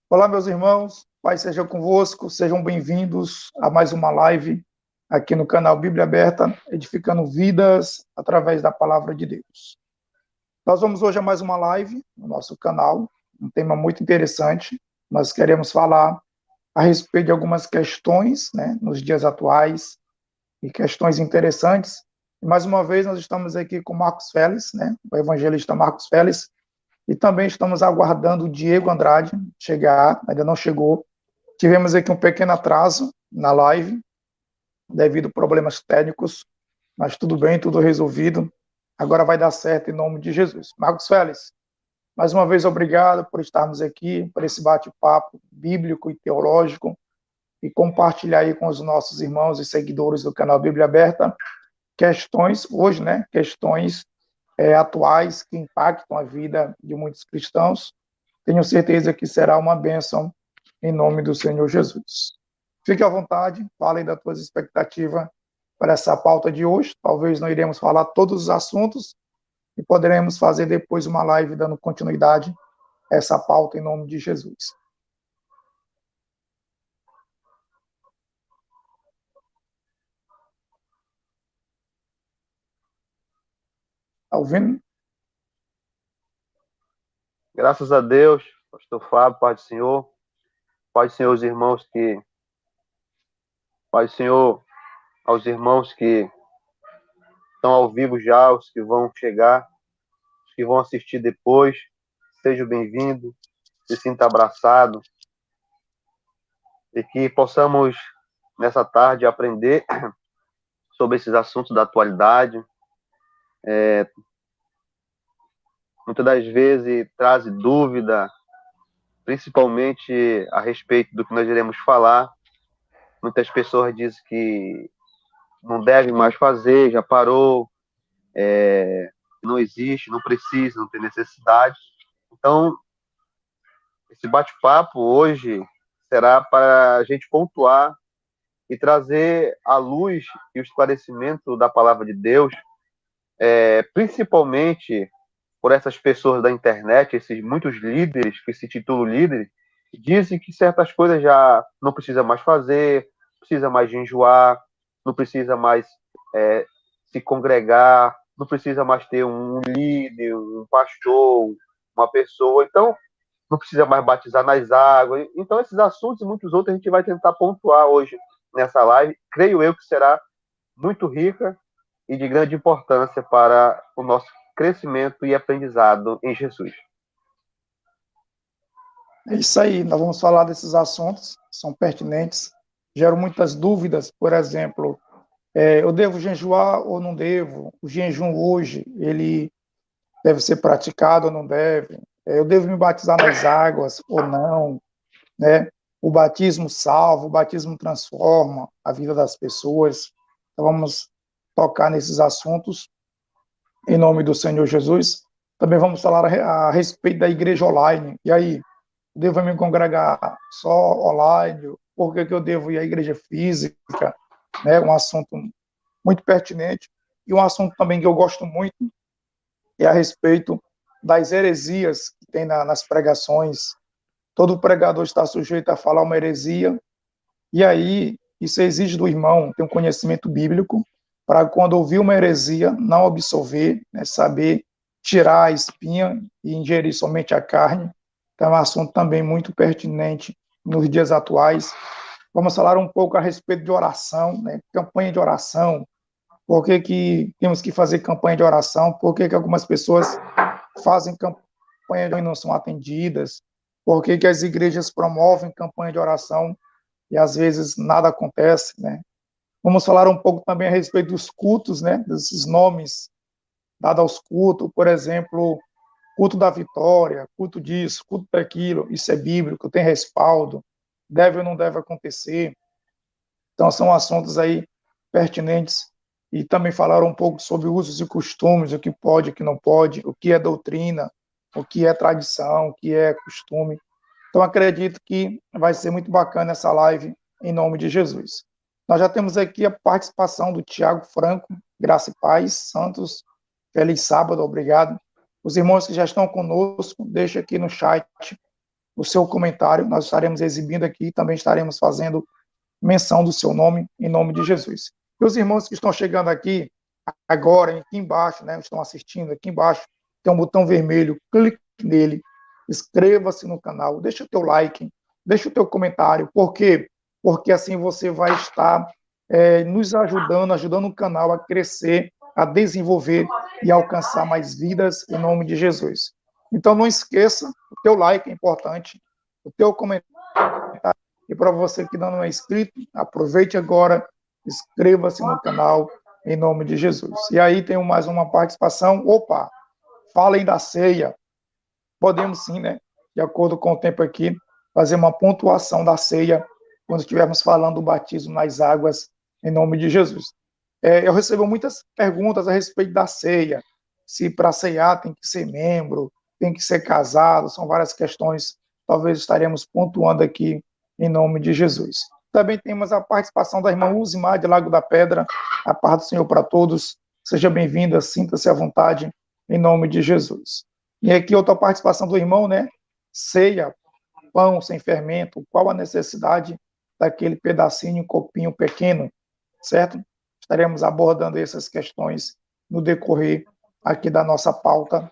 Olá, meus irmãos, Pai seja convosco, sejam bem-vindos a mais uma live aqui no canal Bíblia Aberta, edificando vidas através da palavra de Deus. Nós vamos hoje a mais uma live no nosso canal, um tema muito interessante. Nós queremos falar a respeito de algumas questões, né, nos dias atuais, e questões interessantes. E mais uma vez, nós estamos aqui com Marcos Félix, né, o evangelista Marcos Félix, e também estamos aguardando o Diego Andrade chegar, ainda não chegou. Tivemos aqui um pequeno atraso na live, devido a problemas técnicos, mas tudo bem, tudo resolvido. Agora vai dar certo em nome de Jesus. Marcos Félix, mais uma vez obrigado por estarmos aqui, por esse bate-papo bíblico e teológico, e compartilhar aí com os nossos irmãos e seguidores do canal Bíblia Aberta questões, hoje, né, questões atuais que impactam a vida de muitos cristãos. Tenho certeza que será uma bênção em nome do Senhor Jesus. Fique à vontade, fale das tuas expectativas para essa pauta de hoje. Talvez não iremos falar todos os assuntos e poderemos fazer depois uma live dando continuidade a essa pauta em nome de Jesus. Está ouvindo? Graças a Deus, pastor Fábio, Pai do Senhor, Pai do Senhor, os irmãos que, Pai do Senhor, aos irmãos que estão ao vivo já, os que vão chegar, os que vão assistir depois, seja bem-vindo, se sinta abraçado e que possamos nessa tarde aprender sobre esses assuntos da atualidade. Muitas das vezes traz dúvida, principalmente a respeito do que nós iremos falar. Muitas pessoas dizem que não deve mais fazer, já parou, não existe, não precisa, não tem necessidade. Então, esse bate-papo hoje será para a gente pontuar e trazer a luz e o esclarecimento da palavra de Deus, principalmente por essas pessoas da internet, esses muitos líderes que se titulam líderes, dizem que certas coisas já não precisa mais fazer, precisa mais de enjoar, não precisa mais se congregar, não precisa mais ter um líder, um pastor, uma pessoa. Então, não precisa mais batizar nas águas. Então, esses assuntos e muitos outros a gente vai tentar pontuar hoje nessa live. Creio eu que será muito rica e de grande importância para o nosso crescimento e aprendizado em Jesus. É isso aí, nós vamos falar desses assuntos, são pertinentes, geram muitas dúvidas, por exemplo, eu devo jejuar ou não devo? O jejum hoje, ele deve ser praticado ou não deve? Eu devo me batizar nas águas ou não? Né? O batismo salva, o batismo transforma a vida das pessoas. Então vamos tocar nesses assuntos em nome do Senhor Jesus. Também vamos falar a respeito da igreja online. E aí, devo me congregar só online? Por que eu devo ir à igreja física? Né? Um assunto muito pertinente. E um assunto também que eu gosto muito é a respeito das heresias que tem nas pregações. Todo pregador está sujeito a falar uma heresia, e aí isso exige do irmão ter um conhecimento bíblico para quando ouvir uma heresia não absorver, né, saber tirar a espinha e ingerir somente a carne. Então é um assunto também muito pertinente nos dias atuais. Vamos falar um pouco a respeito de oração, né, campanha de oração. Por que temos que fazer campanha de oração? Por que algumas pessoas fazem campanha de oração e não são atendidas? Por que as igrejas promovem campanha de oração e às vezes nada acontece, né? Vamos falar um pouco também a respeito dos cultos, né? Desses nomes dados aos cultos, por exemplo, culto da vitória, culto disso, culto daquilo, isso é bíblico, tem respaldo, deve ou não deve acontecer. Então são assuntos aí pertinentes e também falaram um pouco sobre usos e costumes, o que pode, o que não pode, o que é doutrina, o que é tradição, o que é costume. Então, acredito que vai ser muito bacana essa live, em nome de Jesus. Nós já temos aqui a participação do Tiago Franco, Graça e Paz, Santos, feliz sábado, obrigado. Os irmãos que já estão conosco, deixa aqui no chat o seu comentário, nós estaremos exibindo aqui, também estaremos fazendo menção do seu nome, em nome de Jesus. E os irmãos que estão chegando aqui, agora, aqui embaixo, né, estão assistindo, aqui embaixo, tem um botão vermelho, clique nele, inscreva-se no canal, deixa o teu like, deixa o teu comentário, por quê? Porque assim você vai estar nos ajudando o canal a crescer, a desenvolver e alcançar mais vidas em nome de Jesus. Então não esqueça, o teu like é importante, o teu comentário, e para você que não é inscrito, aproveite agora, inscreva-se no canal em nome de Jesus. E aí tem mais uma participação, opa, falem da ceia. Podemos sim, né, de acordo com o tempo aqui, fazer uma pontuação da ceia quando estivermos falando do batismo nas águas em nome de Jesus. Eu recebo muitas perguntas a respeito da ceia, se para ceiar tem que ser membro, tem que ser casado, são várias questões, talvez estaremos pontuando aqui em nome de Jesus. Também temos a participação da irmã Uzimar de Lago da Pedra, a paz do Senhor para todos, seja bem-vinda, sinta-se à vontade, em nome de Jesus. E aqui outra participação do irmão, né? Ceia, pão sem fermento, qual a necessidade daquele pedacinho, copinho pequeno, certo? Estaremos abordando essas questões no decorrer aqui da nossa pauta,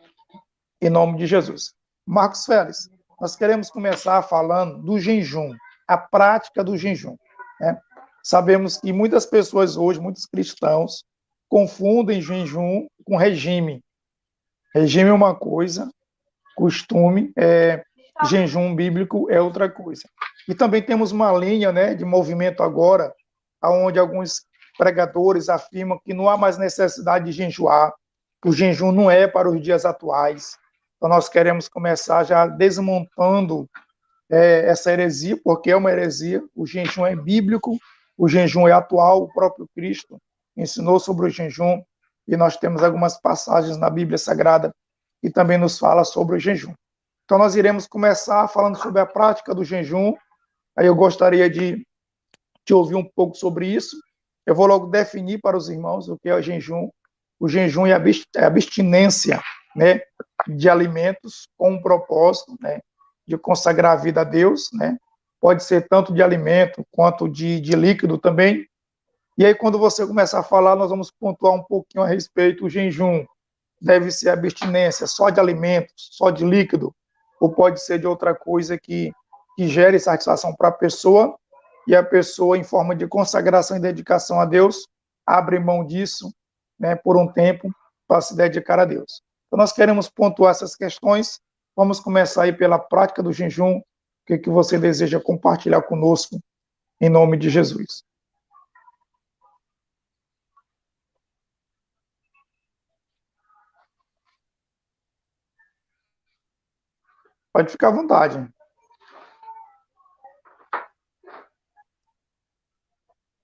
em nome de Jesus. Marcos Félix, nós queremos começar falando do jejum, a prática do jejum, né? Sabemos que muitas pessoas hoje, muitos cristãos, confundem jejum com regime. Regime é uma coisa, costume, jejum bíblico é outra coisa. E também temos uma linha, né, de movimento agora, onde alguns pregadores afirmam que não há mais necessidade de jejuar, que o jejum não é para os dias atuais. Então nós queremos começar já desmontando essa heresia, porque é uma heresia, o jejum é bíblico, o jejum é atual, o próprio Cristo ensinou sobre o jejum, e nós temos algumas passagens na Bíblia Sagrada que também nos fala sobre o jejum. Então nós iremos começar falando sobre a prática do jejum, aí eu gostaria de ouvir um pouco sobre isso, eu vou logo definir para os irmãos o que é o jejum é a abstinência, né, de alimentos com um propósito, né, de consagrar a vida a Deus, né, pode ser tanto de alimento quanto de líquido também. E aí, quando você começar a falar, nós vamos pontuar um pouquinho a respeito do jejum. Deve ser abstinência só de alimentos, só de líquido, ou pode ser de outra coisa que gere satisfação para a pessoa, e a pessoa, em forma de consagração e dedicação a Deus, abre mão disso, né, por um tempo, para se dedicar a Deus. Então, nós queremos pontuar essas questões. Vamos começar aí pela prática do jejum, o que você deseja compartilhar conosco, em nome de Jesus. Pode ficar à vontade.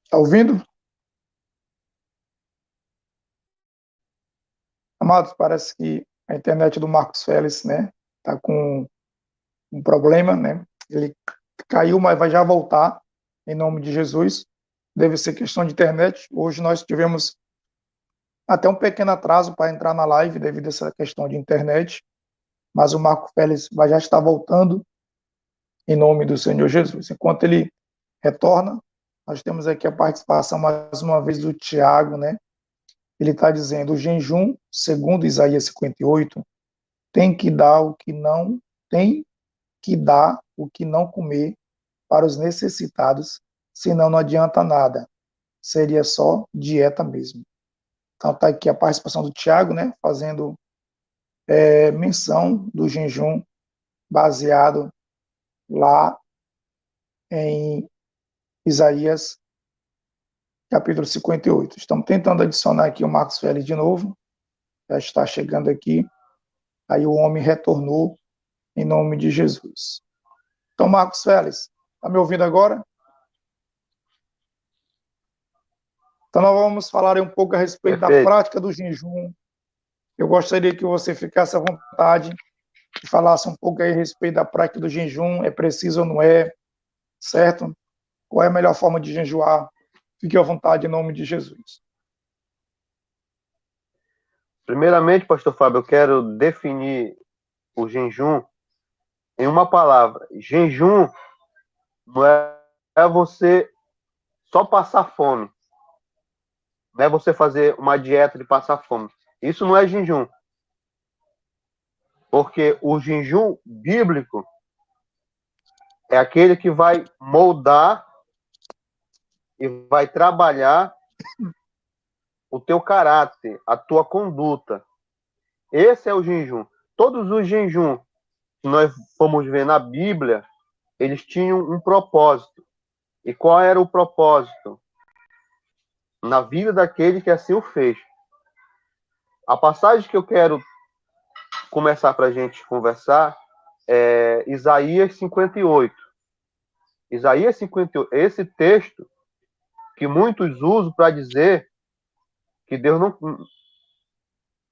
Está ouvindo? Amados, parece que a internet do Marcos Félix, né, está com um problema, né? Ele caiu, mas vai já voltar, em nome de Jesus. Deve ser questão de internet. Hoje nós tivemos até um pequeno atraso para entrar na live devido a essa questão de internet, mas o Marco Félix vai já estar voltando em nome do Senhor Jesus. Enquanto ele retorna, nós temos aqui a participação mais uma vez do Tiago, né? Ele está dizendo: o jejum, segundo Isaías 58, tem que dar o que não tem que dar o que não comer para os necessitados, senão não adianta nada. Seria só dieta mesmo. Então está aqui a participação do Tiago, né, fazendo menção do jejum baseado lá em Isaías capítulo 58. Estamos tentando adicionar aqui o Marcos Félix de novo, já está chegando aqui. Aí o homem retornou em nome de Jesus. Então, Marcos Félix, está me ouvindo agora? Então, nós vamos falar um pouco a respeito da prática do jejum. Eu gostaria que você ficasse à vontade e falasse um pouco aí a respeito da prática do jejum. É preciso ou não é? Certo? Qual é a melhor forma de jejuar? Fique à vontade em nome de Jesus. Primeiramente, pastor Fábio, eu quero definir o jejum Em uma palavra, jejum não é você só passar fome. Não é você fazer uma dieta de passar fome. Isso não é jejum. Porque o jejum bíblico é aquele que vai moldar e vai trabalhar o teu caráter, a tua conduta. Esse é o jejum. Todos os jejuns que nós fomos ver na Bíblia, eles tinham um propósito. E qual era o propósito? Na vida daquele que assim o fez. A passagem que eu quero começar para a gente conversar é Isaías 58. Isaías 58, esse texto que muitos usam para dizer que Deus não,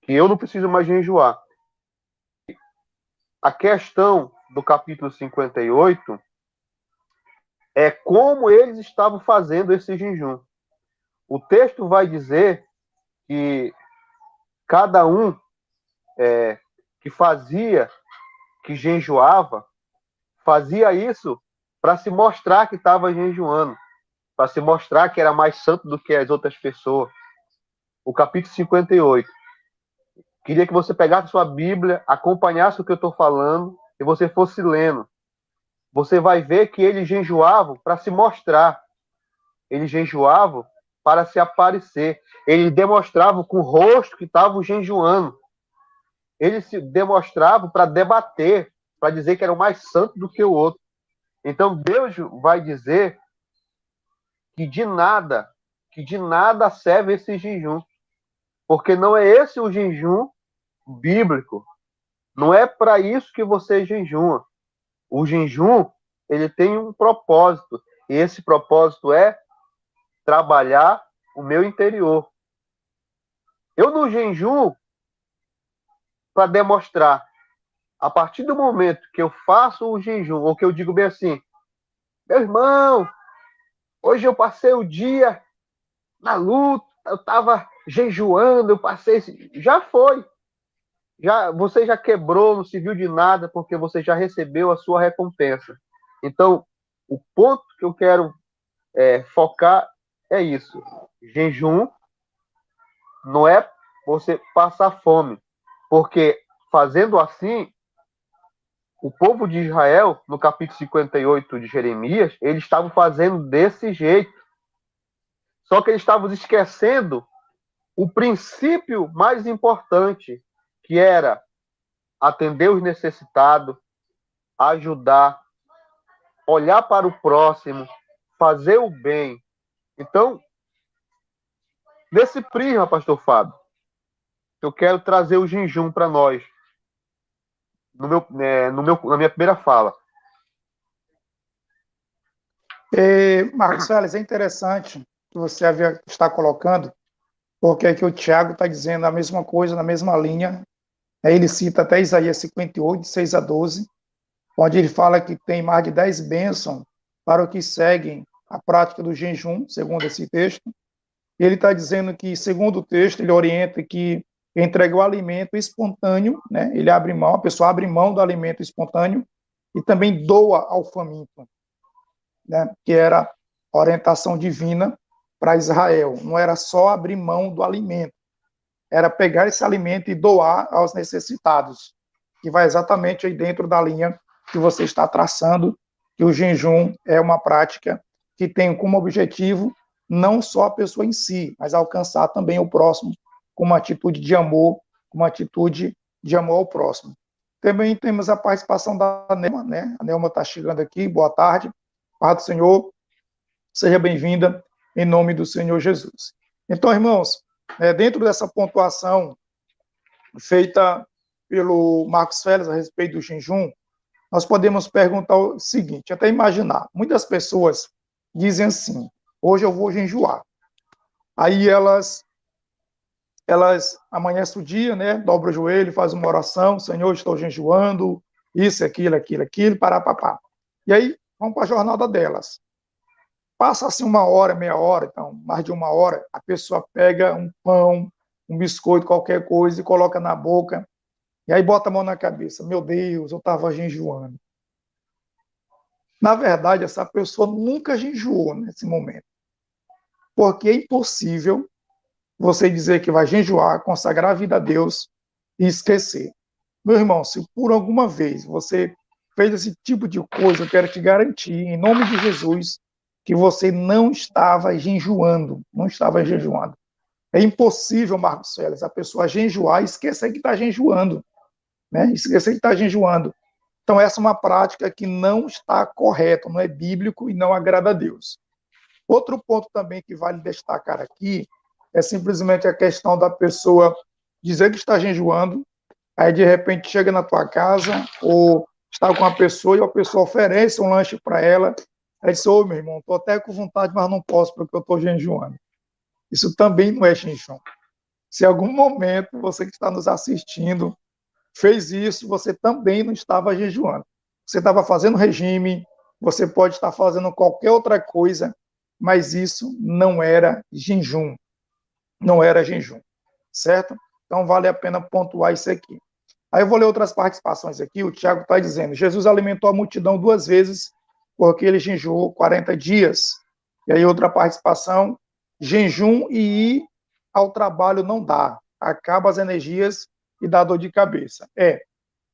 que eu não preciso mais jejuar. A questão do capítulo 58 é como eles estavam fazendo esse jejum. O texto vai dizer que cada um que fazia, que jejuava, fazia isso para se mostrar que estava jejuando, para se mostrar que era mais santo do que as outras pessoas. O capítulo 58. Queria que você pegasse sua Bíblia, acompanhasse o que eu estou falando e você fosse lendo. Você vai ver que eles jejuavam para se mostrar. Eles jejuavam para se aparecer. Eles demonstravam com o rosto que estavam jejuando. Eles se demonstravam para debater, para dizer que era o mais santo do que o outro. Então Deus vai dizer que de nada serve esse jejum. Porque não é esse o jejum bíblico. Não é para isso que você jejuma. O jejum, ele tem um propósito. E esse propósito é trabalhar o meu interior. Eu não jejuo para demonstrar. A partir do momento que eu faço o jejum, ou que eu digo bem assim, meu irmão, hoje eu passei o dia na luta, eu estava jejuando, eu passei... Já foi. Você já quebrou, não se viu de nada, porque você já recebeu a sua recompensa. Então, o ponto que eu quero focar é isso. Jejum não é você passar fome, porque fazendo assim, o povo de Israel, no capítulo 58 de Jeremias, eles estavam fazendo desse jeito. Só que eles estavam esquecendo o princípio mais importante, que era atender os necessitados, ajudar, olhar para o próximo, fazer o bem. Então, nesse prisma, pastor Fábio, eu quero trazer o jejum para nós, na minha primeira fala. Marcos Félix, é interessante que você está colocando, porque aqui o Tiago está dizendo a mesma coisa, na mesma linha. Ele cita até Isaías 58, 6 a 12, onde ele fala que tem mais de 10 bênçãos para os que seguem a prática do jejum, segundo esse texto. E ele está dizendo que, segundo o texto, ele orienta que entrega o alimento espontâneo, né? Ele abre mão, a pessoa abre mão do alimento espontâneo e também doa ao faminto, né? Que era a orientação divina para Israel. Não era só abrir mão do alimento, era pegar esse alimento e doar aos necessitados, que vai exatamente aí dentro da linha que você está traçando, que o jejum é uma prática que tem como objetivo não só a pessoa em si, mas alcançar também o próximo com uma atitude de amor, com uma atitude de amor ao próximo. Também temos a participação da Nelma, né? A Nelma está chegando aqui, boa tarde, paz do Senhor, seja bem-vinda em nome do Senhor Jesus. Então, irmãos, dentro dessa pontuação feita pelo Marcos Félix a respeito do jejum, nós podemos perguntar o seguinte, até imaginar, muitas pessoas dizem assim, hoje eu vou jejuar. Aí elas amanhecem o dia, né, dobra o joelho, faz uma oração, Senhor, estou jejuando, isso, aquilo, parapapá. E aí, vão para a jornada delas. Passa-se uma hora, meia hora, então, mais de uma hora, a pessoa pega um pão, um biscoito, qualquer coisa, e coloca na boca, e aí bota a mão na cabeça. Meu Deus, eu estava jejuando. Na verdade, essa pessoa nunca jejuou nesse momento, porque é impossível você dizer que vai jejuar, consagrar a vida a Deus e esquecer. Meu irmão, se por alguma vez você fez esse tipo de coisa, eu quero te garantir, em nome de Jesus, que você não estava jejuando, não estava jejuando. É impossível, Marcos Félix, a pessoa jejuar e esquecer que está jejuando, né? Esquecer que está jejuando. Então, essa é uma prática que não está correta, não é bíblico e não agrada a Deus. Outro ponto também que vale destacar aqui é simplesmente a questão da pessoa dizer que está jejuando, aí de repente chega na tua casa ou está com uma pessoa e a pessoa oferece um lanche para ela, aí diz, ô meu irmão, estou até com vontade, mas não posso porque eu estou jejuando. Isso também não é jejum. Se em algum momento você que está nos assistindo fez isso, você também não estava jejuando. Você estava fazendo regime, você pode estar fazendo qualquer outra coisa, mas isso não era jejum. Não era jejum, certo? Então vale a pena pontuar isso aqui. Aí eu vou ler outras participações aqui. O Tiago está dizendo: Jesus alimentou a multidão 2 vezes porque ele jejuou 40 dias. E aí outra participação: jejum e ir ao trabalho não dá. Acaba as energias e dá dor de cabeça.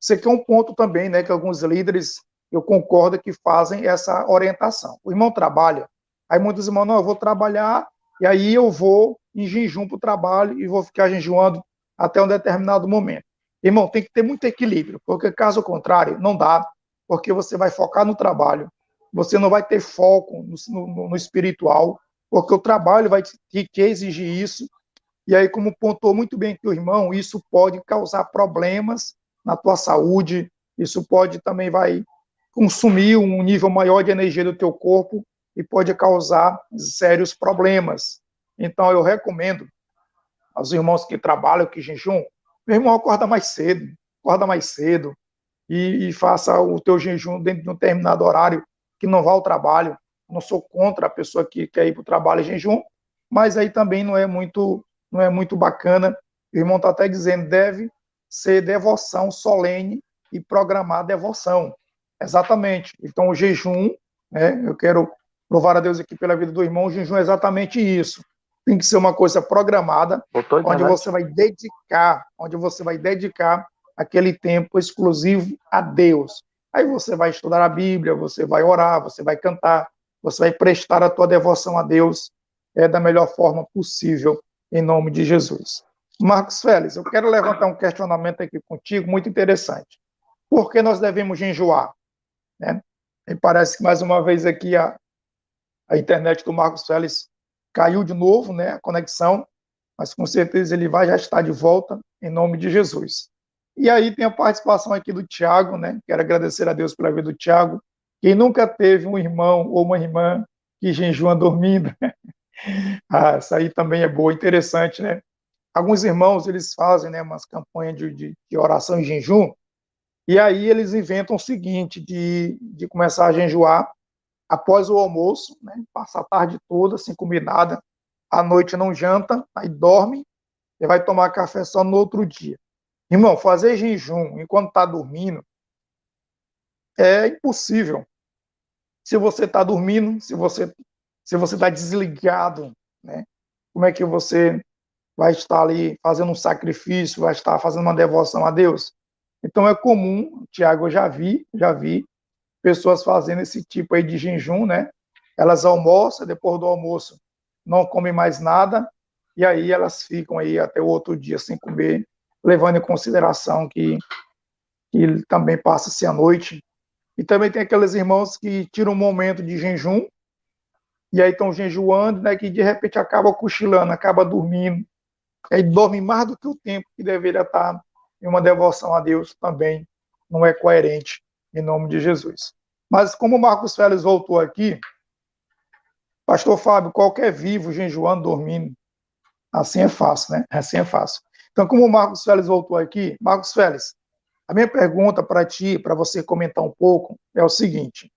Isso aqui é um ponto também, né, que alguns líderes, eu concordo, que fazem essa orientação. O irmão trabalha, aí muitos irmãos, não, eu vou trabalhar, e aí eu vou em jejum para o trabalho e vou ficar jejuando até um determinado momento. Irmão, tem que ter muito equilíbrio, porque caso contrário, não dá, porque você vai focar no trabalho, você não vai ter foco no espiritual, porque o trabalho vai te exigir isso, e aí, como pontuou muito bem aqui o irmão, isso pode causar problemas na tua saúde, isso pode também vai consumir um nível maior de energia do teu corpo e pode causar sérios problemas. Então, eu recomendo aos irmãos que trabalham, que jejum, meu irmão, acorda mais cedo e faça o teu jejum dentro de um determinado horário, que não vá ao trabalho. Não sou contra a pessoa que quer ir para o trabalho em jejum, mas aí também não é muito bacana. O irmão está até dizendo, deve ser devoção solene e programar devoção. Exatamente. Então, o jejum, né, eu quero louvar a Deus aqui pela vida do irmão, o jejum é exatamente isso. Tem que ser uma coisa programada, onde você vai dedicar aquele tempo exclusivo a Deus. Aí você vai estudar a Bíblia, você vai orar, você vai cantar, você vai prestar a tua devoção a Deus da melhor forma possível, em nome de Jesus. Marcos Félix, eu quero levantar um questionamento aqui contigo, muito interessante. Por que nós devemos jejuar? Né? E parece que, mais uma vez, aqui a internet do Marcos Félix caiu de novo, né, a conexão, mas com certeza ele vai já estar de volta, em nome de Jesus. E aí tem a participação aqui do Tiago, né? Quero agradecer a Deus pela vida do Tiago. Quem nunca teve um irmão ou uma irmã que jejua dormindo? Essa aí também é boa, interessante, né? Alguns irmãos, eles fazem, né, umas campanhas de oração em jejum, e aí eles inventam o seguinte, de começar a jejuar após o almoço, né? Passa a tarde toda sem comer nada, à noite não janta, aí dorme e vai tomar café só no outro dia. Irmão, fazer jejum enquanto está dormindo é impossível. Se você está dormindo, se você está desligado, né? Como é que você vai estar ali fazendo um sacrifício, vai estar fazendo uma devoção a Deus? Então é comum, Tiago, eu já vi pessoas fazendo esse tipo aí de jejum, né? Elas almoçam, depois do almoço não comem mais nada, e aí elas ficam aí até o outro dia sem comer, levando em consideração que também passa-se a noite. E também tem aqueles irmãos que tiram um momento de jejum, e aí estão jejuando, né, que de repente acaba cochilando, acaba dormindo, aí dorme mais do que o tempo que deveria estar em uma devoção a Deus também, não é coerente, em nome de Jesus. Mas como o Marcos Félix voltou aqui, pastor Fábio, qualquer vivo jejuando, dormindo, assim é fácil, né? Assim é fácil. Então, como o Marcos Félix voltou aqui, Marcos Félix, a minha pergunta para ti, para você comentar um pouco, é o seguinte: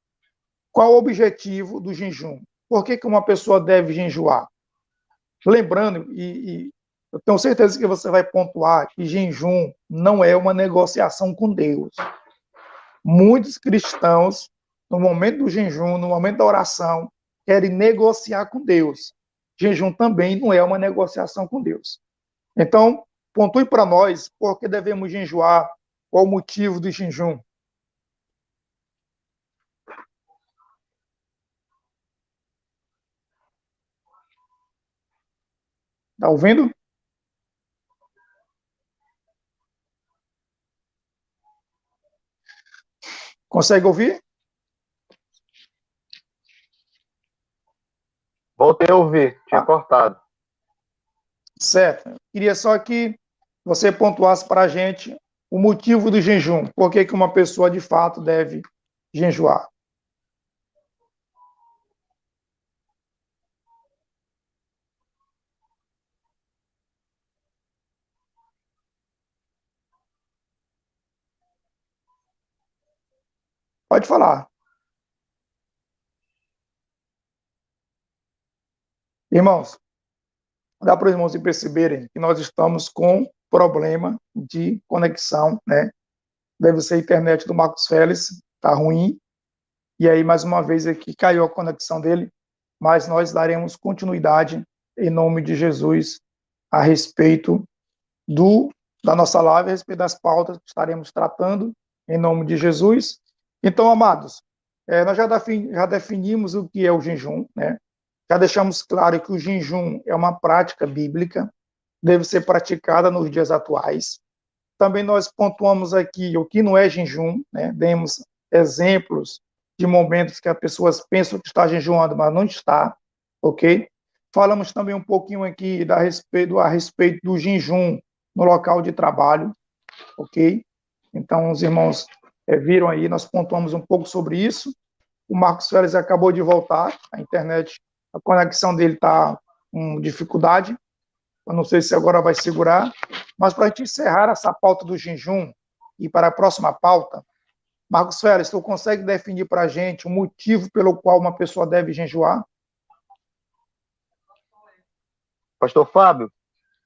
qual o objetivo do jejum? Por que uma pessoa deve jejuar? Lembrando, e eu tenho certeza que você vai pontuar que jejum não é uma negociação com Deus. Muitos cristãos no momento do jejum, no momento da oração, querem negociar com Deus. Jejum também não é uma negociação com Deus. Então, pontue para nós por que devemos jejuar, qual o motivo do jejum. Está ouvindo? Consegue ouvir? Voltei a ouvir, tinha cortado. Certo. Queria só que você pontuasse para a gente o motivo do jejum. Por que uma pessoa de fato deve jejuar? Pode falar. Irmãos, dá para os irmãos perceberem que nós estamos com problema de conexão, né? Deve ser a internet do Marcos Félix, tá ruim. E aí, mais uma vez, aqui caiu a conexão dele, mas nós daremos continuidade em nome de Jesus a respeito da nossa live, a respeito das pautas que estaremos tratando em nome de Jesus. Então, amados, nós já definimos o que é o jejum, né? Já deixamos claro que o jejum é uma prática bíblica, deve ser praticada nos dias atuais. Também nós pontuamos aqui o que não é jejum, né? Demos exemplos de momentos que as pessoas pensam que está jejuando, mas não está, ok? Falamos também um pouquinho aqui a respeito do jejum no local de trabalho, ok? Então, os irmãos viram aí, nós pontuamos um pouco sobre isso. O Marcos Félix acabou de voltar, a internet, a conexão dele está com dificuldade. Eu não sei se agora vai segurar, mas para a gente encerrar essa pauta do jejum e para a próxima pauta, Marcos Félix, tu consegue definir para a gente o motivo pelo qual uma pessoa deve jejuar? Pastor Fábio,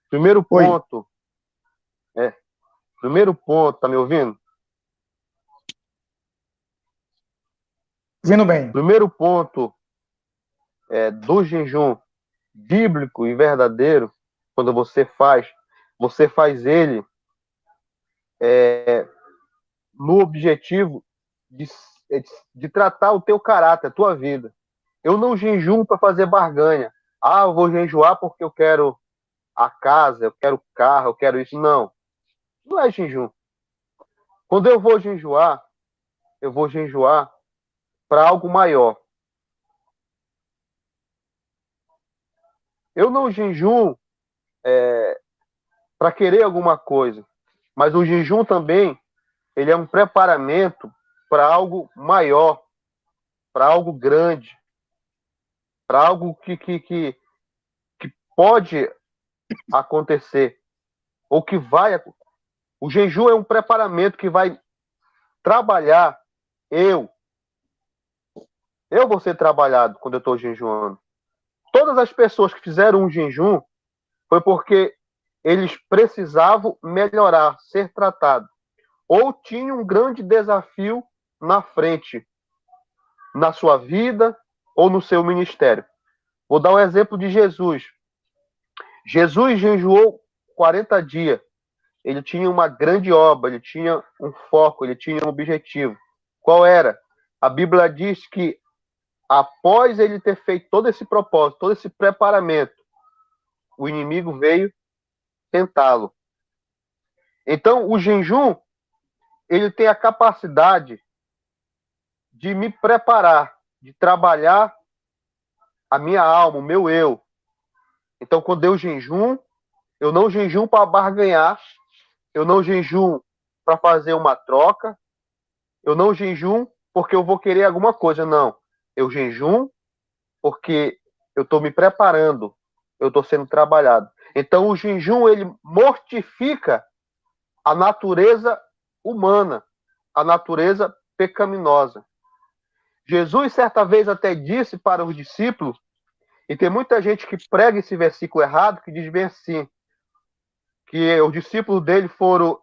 primeiro Oi. ponto. Primeiro ponto, tá me ouvindo? Vindo bem. Primeiro ponto do jejum bíblico e verdadeiro, quando você faz ele no objetivo de tratar o teu caráter, a tua vida. Eu não jejuo para fazer barganha. Ah, eu vou jejuar porque eu quero a casa, eu quero o carro, eu quero isso. Não. Não é jejum. Quando eu vou jejuar para algo maior. Eu não jejuo para querer alguma coisa, mas o jejum também ele é um preparamento para algo maior, para algo grande, para algo que pode acontecer, ou que vai. O jejum é um preparamento que vai trabalhar eu. Eu vou ser trabalhado quando eu estou jejuando. Todas as pessoas que fizeram um jejum foi porque eles precisavam melhorar, ser tratados. Ou tinham um grande desafio na frente, na sua vida ou no seu ministério. Vou dar um exemplo de Jesus. Jesus jejuou 40 dias. Ele tinha uma grande obra, ele tinha um foco, ele tinha um objetivo. Qual era? A Bíblia diz que após ele ter feito todo esse propósito, todo esse preparamento, o inimigo veio tentá-lo. Então, o jejum, ele tem a capacidade de me preparar, de trabalhar a minha alma, o meu eu. Então, quando eu jejum, eu não jejum para barganhar, eu não jejum para fazer uma troca, eu não jejum porque eu vou querer alguma coisa, não. Eu jejum porque eu estou me preparando, eu estou sendo trabalhado. Então, o jejum, ele mortifica a natureza humana, a natureza pecaminosa. Jesus, certa vez, até disse para os discípulos, e tem muita gente que prega esse versículo errado, que diz bem assim, que os discípulos dele foram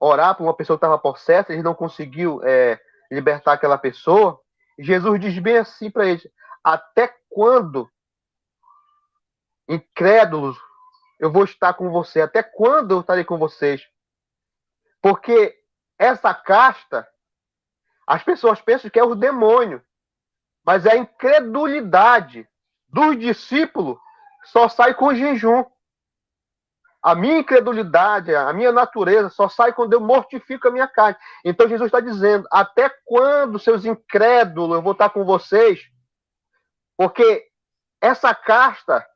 orar para uma pessoa que estava possessa, eles não conseguiu libertar aquela pessoa. E Jesus diz bem assim para eles: até quando, incrédulos, eu vou estar com você? Até quando eu estarei com vocês? Porque essa casta, as pessoas pensam que é o demônio, mas é a incredulidade dos discípulos só sai com jejum. A minha incredulidade, a minha natureza só sai quando eu mortifico a minha carne. Então Jesus está dizendo: até quando, seus incrédulos, eu vou estar com vocês? Porque essa casta,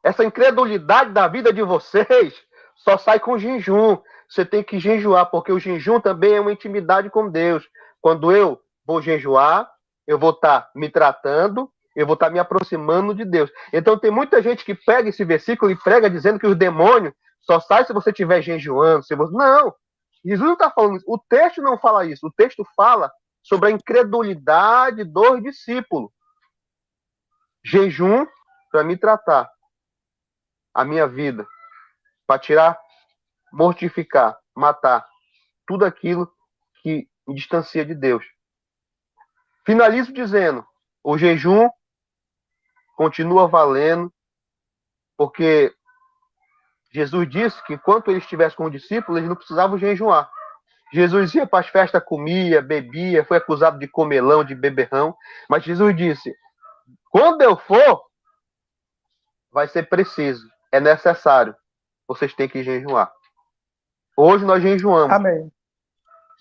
essa incredulidade da vida de vocês só sai com jejum. Você tem que jejuar, porque o jejum também é uma intimidade com Deus. Quando eu vou jejuar, eu vou estar me tratando, eu vou estar me aproximando de Deus. Então tem muita gente que pega esse versículo e prega dizendo que os demônios só saem se você estiver jejuando. Se você... Não, Jesus não está falando isso. O texto não fala isso. O texto fala sobre a incredulidade dos discípulos. Jejum para me tratar a minha vida, para tirar, mortificar, matar tudo aquilo que me distancia de Deus. Finalizo dizendo: o jejum continua valendo, porque Jesus disse que enquanto ele estivesse com os discípulos, eles não precisavam jejuar. Jesus ia para as festas, comia, bebia, foi acusado de comelão, de beberrão, mas Jesus disse: quando eu for, vai ser preciso, é necessário, vocês têm que jejuar. Hoje nós jejuamos. Amém.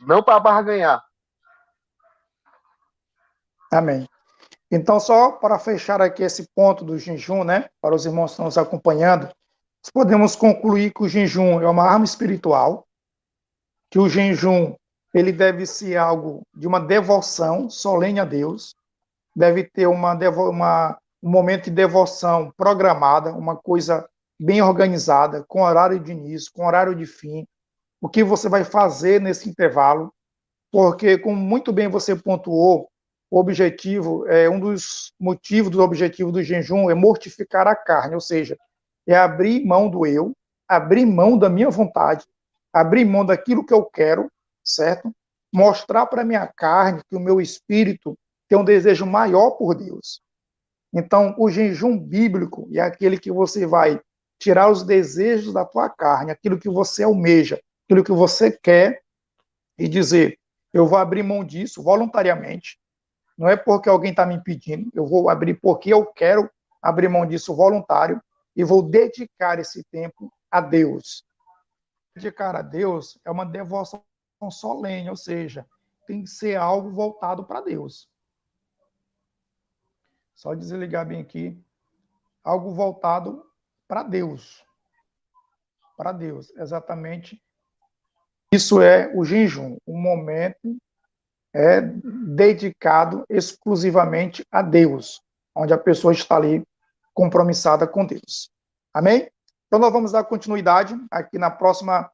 Não para barganhar. Amém. Então, só para fechar aqui esse ponto do jejum, né, para os irmãos que estão nos acompanhando, podemos concluir que o jejum é uma arma espiritual, que o jejum ele deve ser algo de uma devoção solene a Deus, deve ter um momento de devoção programada, uma coisa bem organizada, com horário de início, com horário de fim, o que você vai fazer nesse intervalo, porque, como muito bem você pontuou, o objetivo, um dos motivos do objetivo do jejum é mortificar a carne, ou seja, é abrir mão do eu, abrir mão da minha vontade, abrir mão daquilo que eu quero, certo? Mostrar para a minha carne que o meu espírito tem um desejo maior por Deus. Então, o jejum bíblico é aquele que você vai tirar os desejos da tua carne, aquilo que você almeja, aquilo que você quer, e dizer: eu vou abrir mão disso voluntariamente. Não é porque alguém está me pedindo, eu vou abrir porque eu quero abrir mão disso voluntário e vou dedicar esse tempo a Deus. Dedicar a Deus é uma devoção solene, ou seja, tem que ser algo voltado para Deus. Só desligar bem aqui. Algo voltado para Deus. Para Deus, exatamente. Isso é o jejum, um momento dedicado exclusivamente a Deus, onde a pessoa está ali compromissada com Deus. Amém? Então nós vamos dar continuidade aqui na próxima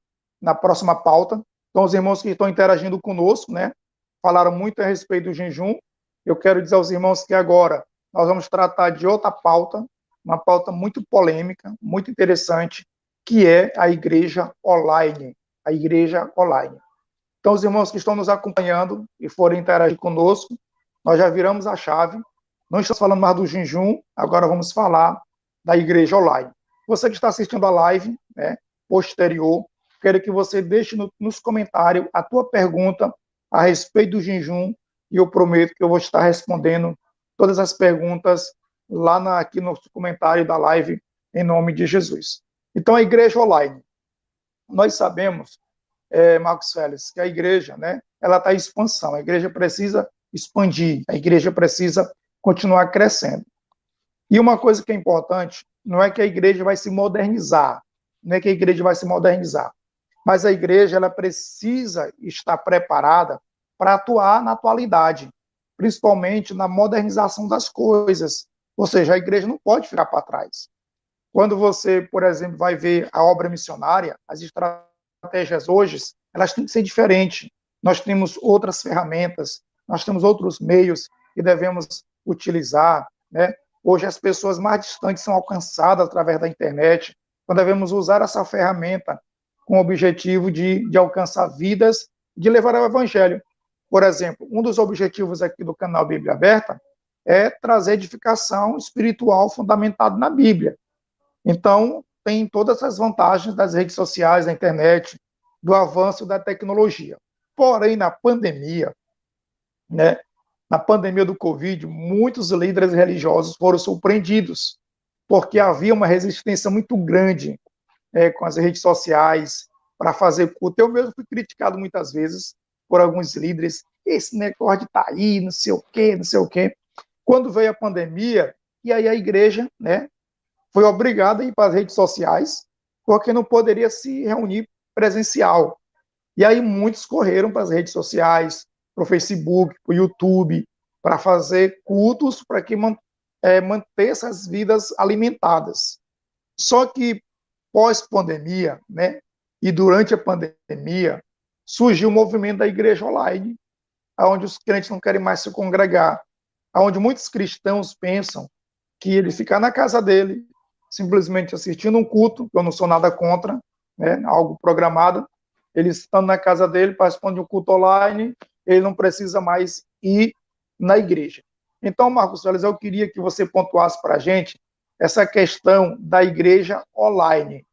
pauta. Então os irmãos que estão interagindo conosco, né, falaram muito a respeito do jejum. Eu quero dizer aos irmãos que agora nós vamos tratar de outra pauta, uma pauta muito polêmica, muito interessante, que é a igreja online. A igreja online. Então, os irmãos que estão nos acompanhando e forem interagir conosco, nós já viramos a chave. Não estamos falando mais do jejum, agora vamos falar da igreja online. Você que está assistindo a live, né, posterior, quero que você deixe nos comentários a tua pergunta a respeito do jejum, e eu prometo que eu vou estar respondendo todas as perguntas lá aqui no comentário da live, em nome de Jesus. Então, a igreja online. Nós sabemos, Marcos Félix, que a igreja, né, ela está em expansão, a igreja precisa expandir, a igreja precisa continuar crescendo. E uma coisa que é importante, não é que a igreja vai se modernizar, não é que a igreja vai se modernizar, mas a igreja ela precisa estar preparada para atuar na atualidade, principalmente na modernização das coisas, ou seja, a igreja não pode ficar para trás. Quando você, por exemplo, vai ver a obra missionária, as estratégias hoje, elas têm que ser diferentes. Nós temos outras ferramentas, nós temos outros meios que devemos utilizar, né? Hoje as pessoas mais distantes são alcançadas através da internet, então devemos usar essa ferramenta com o objetivo de alcançar vidas, de levar o evangelho. Por exemplo, um dos objetivos aqui do canal Bíblia Aberta é trazer edificação espiritual fundamentada na Bíblia. Então, tem todas as vantagens das redes sociais, da internet, do avanço da tecnologia. Porém, na pandemia, né, na pandemia do Covid, muitos líderes religiosos foram surpreendidos, porque havia uma resistência muito grande com as redes sociais para fazer culto. Eu mesmo fui criticado muitas vezes por alguns líderes, esse negócio de estar aí, não sei o quê, não sei o quê. Quando veio a pandemia, e aí a igreja, né, foi obrigada a ir para as redes sociais, porque não poderia se reunir presencial. E aí muitos correram para as redes sociais, para o Facebook, para o YouTube, para fazer cultos, para que manter essas vidas alimentadas. Só que pós-pandemia, né, e durante a pandemia, surgiu o movimento da igreja online, onde os crentes não querem mais se congregar, onde muitos cristãos pensam que ele ficar na casa dele, simplesmente assistindo um culto, eu não sou nada contra, né, algo programado, ele estando na casa dele, participando de um culto online, ele não precisa mais ir na igreja. Então, Marcos Félix, eu queria que você pontuasse para a gente essa questão da igreja online,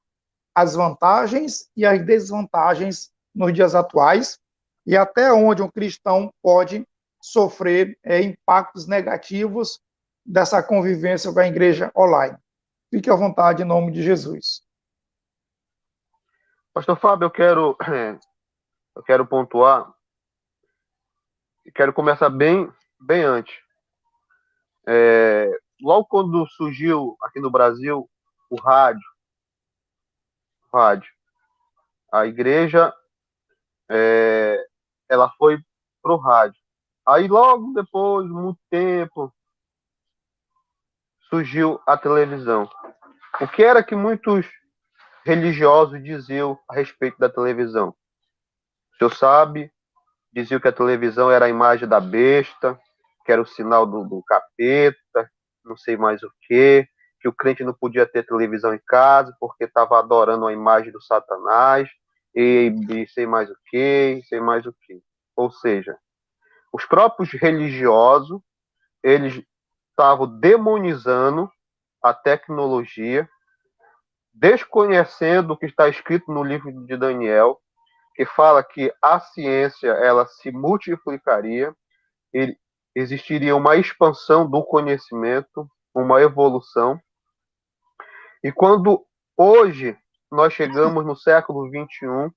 as vantagens e as desvantagens nos dias atuais, e até onde um cristão pode sofrer impactos negativos dessa convivência com a igreja online. Fique à vontade, em nome de Jesus. Pastor Fábio, eu quero pontuar, quero começar bem antes. Logo quando surgiu aqui no Brasil o rádio, a igreja ela foi pro rádio. Aí logo depois, muito tempo, surgiu a televisão. O que era que muitos religiosos diziam a respeito da televisão? O senhor sabe, diziam que a televisão era a imagem da besta, que era o sinal do capeta, não sei mais o que o crente não podia ter televisão em casa porque estava adorando a imagem do Satanás, e sei mais o que, sei mais o que. Ou seja, os próprios religiosos, eles estavam demonizando a tecnologia, desconhecendo o que está escrito no livro de Daniel, que fala que a ciência ela se multiplicaria, existiria uma expansão do conhecimento, uma evolução. E quando hoje nós chegamos no século 21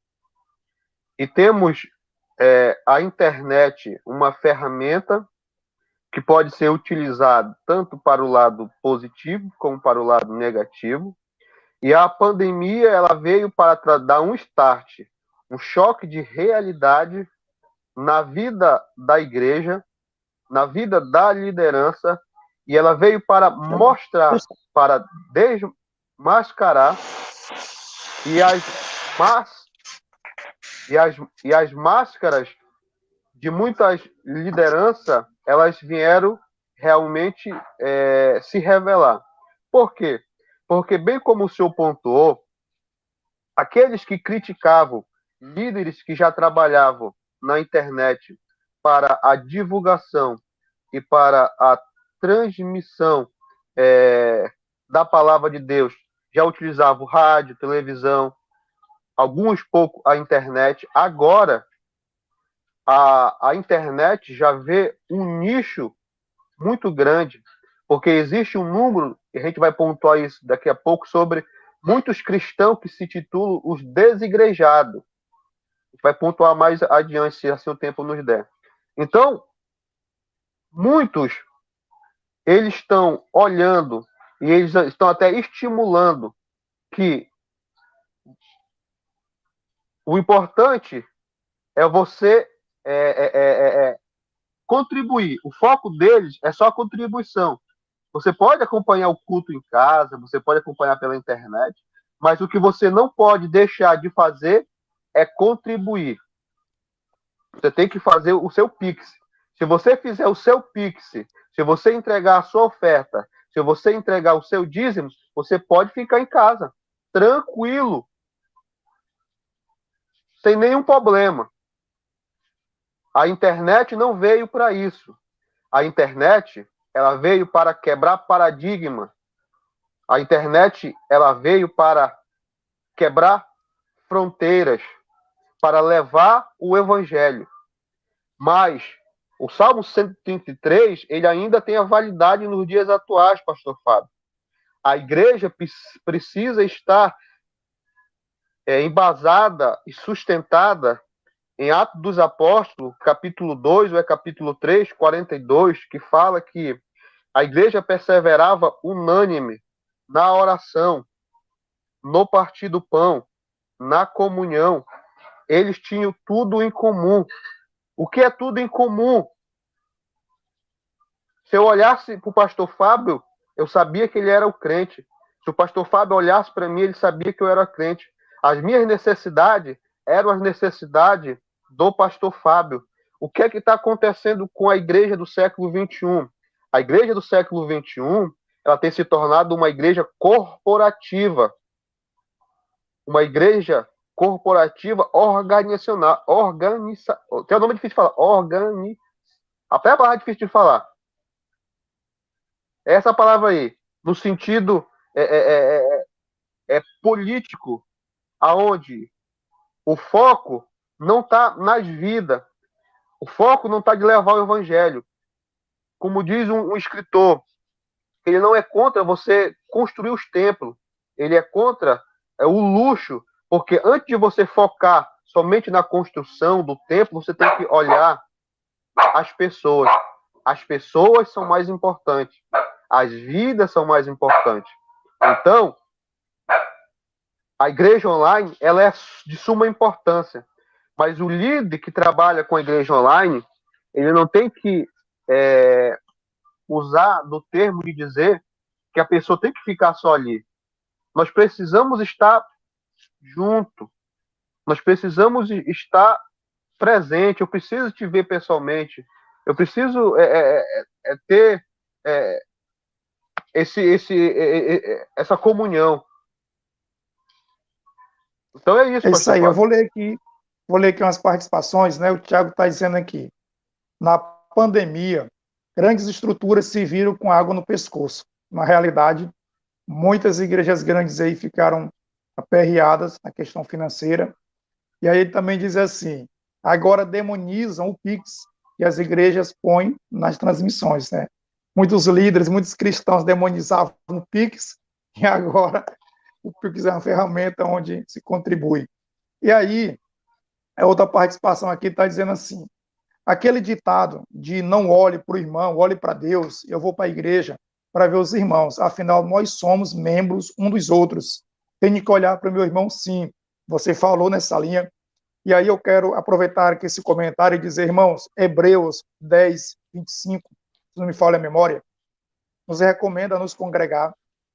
e temos a internet uma ferramenta que pode ser utilizada tanto para o lado positivo como para o lado negativo, e a pandemia ela veio para dar um start, um choque de realidade na vida da igreja, na vida da liderança, e ela veio para mostrar, para desmascarar, e as máscaras de muitas lideranças, elas vieram realmente se revelar. Por quê? Porque, bem como o senhor pontuou, aqueles que criticavam líderes que já trabalhavam na internet para a divulgação e para a transmissão da palavra de Deus, já utilizavam rádio, televisão, alguns pouco a internet. Agora, a internet já vê um nicho muito grande, porque existe um número, e a gente vai pontuar isso daqui a pouco, sobre muitos cristãos que se titulam os desigrejados. A gente vai pontuar mais adiante, se assim o tempo nos der. Então, muitos, eles estão olhando, e eles estão até estimulando que o importante é você contribuir. O foco deles é só a contribuição. Você pode acompanhar o culto em casa, você pode acompanhar pela internet, mas o que você não pode deixar de fazer é contribuir. Você tem que fazer o seu Pix. Se você fizer o seu Pix, se você entregar a sua oferta, se você entregar o seu dízimo, você pode ficar em casa, tranquilo, sem nenhum problema. A internet não veio para isso. A internet, ela veio para quebrar paradigma. A internet, ela veio para quebrar fronteiras, para levar o evangelho. Mas o Salmo 133, ele ainda tem a validade nos dias atuais, pastor Fábio. A igreja precisa estar embasada e sustentada em Atos dos Apóstolos, capítulo 2, ou é capítulo 3, 42, que fala que a igreja perseverava unânime na oração, no partir do pão, na comunhão. Eles tinham tudo em comum. O que é tudo em comum? Se eu olhasse para o pastor Fábio, eu sabia que ele era o crente. Se o pastor Fábio olhasse para mim, ele sabia que eu era crente. As minhas necessidades eram as necessidades do pastor Fábio. O que é que está acontecendo com a igreja do século XXI? A igreja do século XXI, ela tem se tornado uma igreja corporativa. Uma igreja corporativa organizacional. Tem um nome difícil de falar. Até a palavra é difícil de falar. Essa palavra aí, no sentido político, aonde o foco não está nas vidas, o foco não está de levar o evangelho. Como diz um escritor, ele não é contra você construir os templos, ele é contra o luxo, porque antes de você focar somente na construção do templo, você tem que olhar as pessoas. As pessoas são mais importantes. As vidas são mais importantes. Então, a igreja online, ela é de suma importância. Mas o líder que trabalha com a igreja online, ele não tem que usar do termo de dizer que a pessoa tem que ficar só ali. Nós precisamos estar junto. Nós precisamos estar presente. Eu preciso te ver pessoalmente. Eu preciso ter essa comunhão. Então é isso, É isso pastor aí. Fábio. Eu vou ler aqui umas participações, né? O Tiago está dizendo aqui. Na pandemia, grandes estruturas se viram com água no pescoço. Na realidade, muitas igrejas grandes aí ficaram aperreadas na questão financeira. E aí ele também diz assim, agora demonizam o Pix que as igrejas põem nas transmissões, né? Muitos líderes, muitos cristãos demonizavam o Pix e agora o Pix é uma ferramenta onde se contribui. E aí, a outra participação aqui está dizendo assim, aquele ditado de não olhe para o irmão, olhe para Deus, eu vou para a igreja para ver os irmãos, afinal nós somos membros um dos outros. Tenho que olhar para o meu irmão, sim. Você falou nessa linha. E aí eu quero aproveitar aqui esse comentário e dizer, irmãos, Hebreus 10, 25, se não me falha a memória, nos recomenda nos congregar.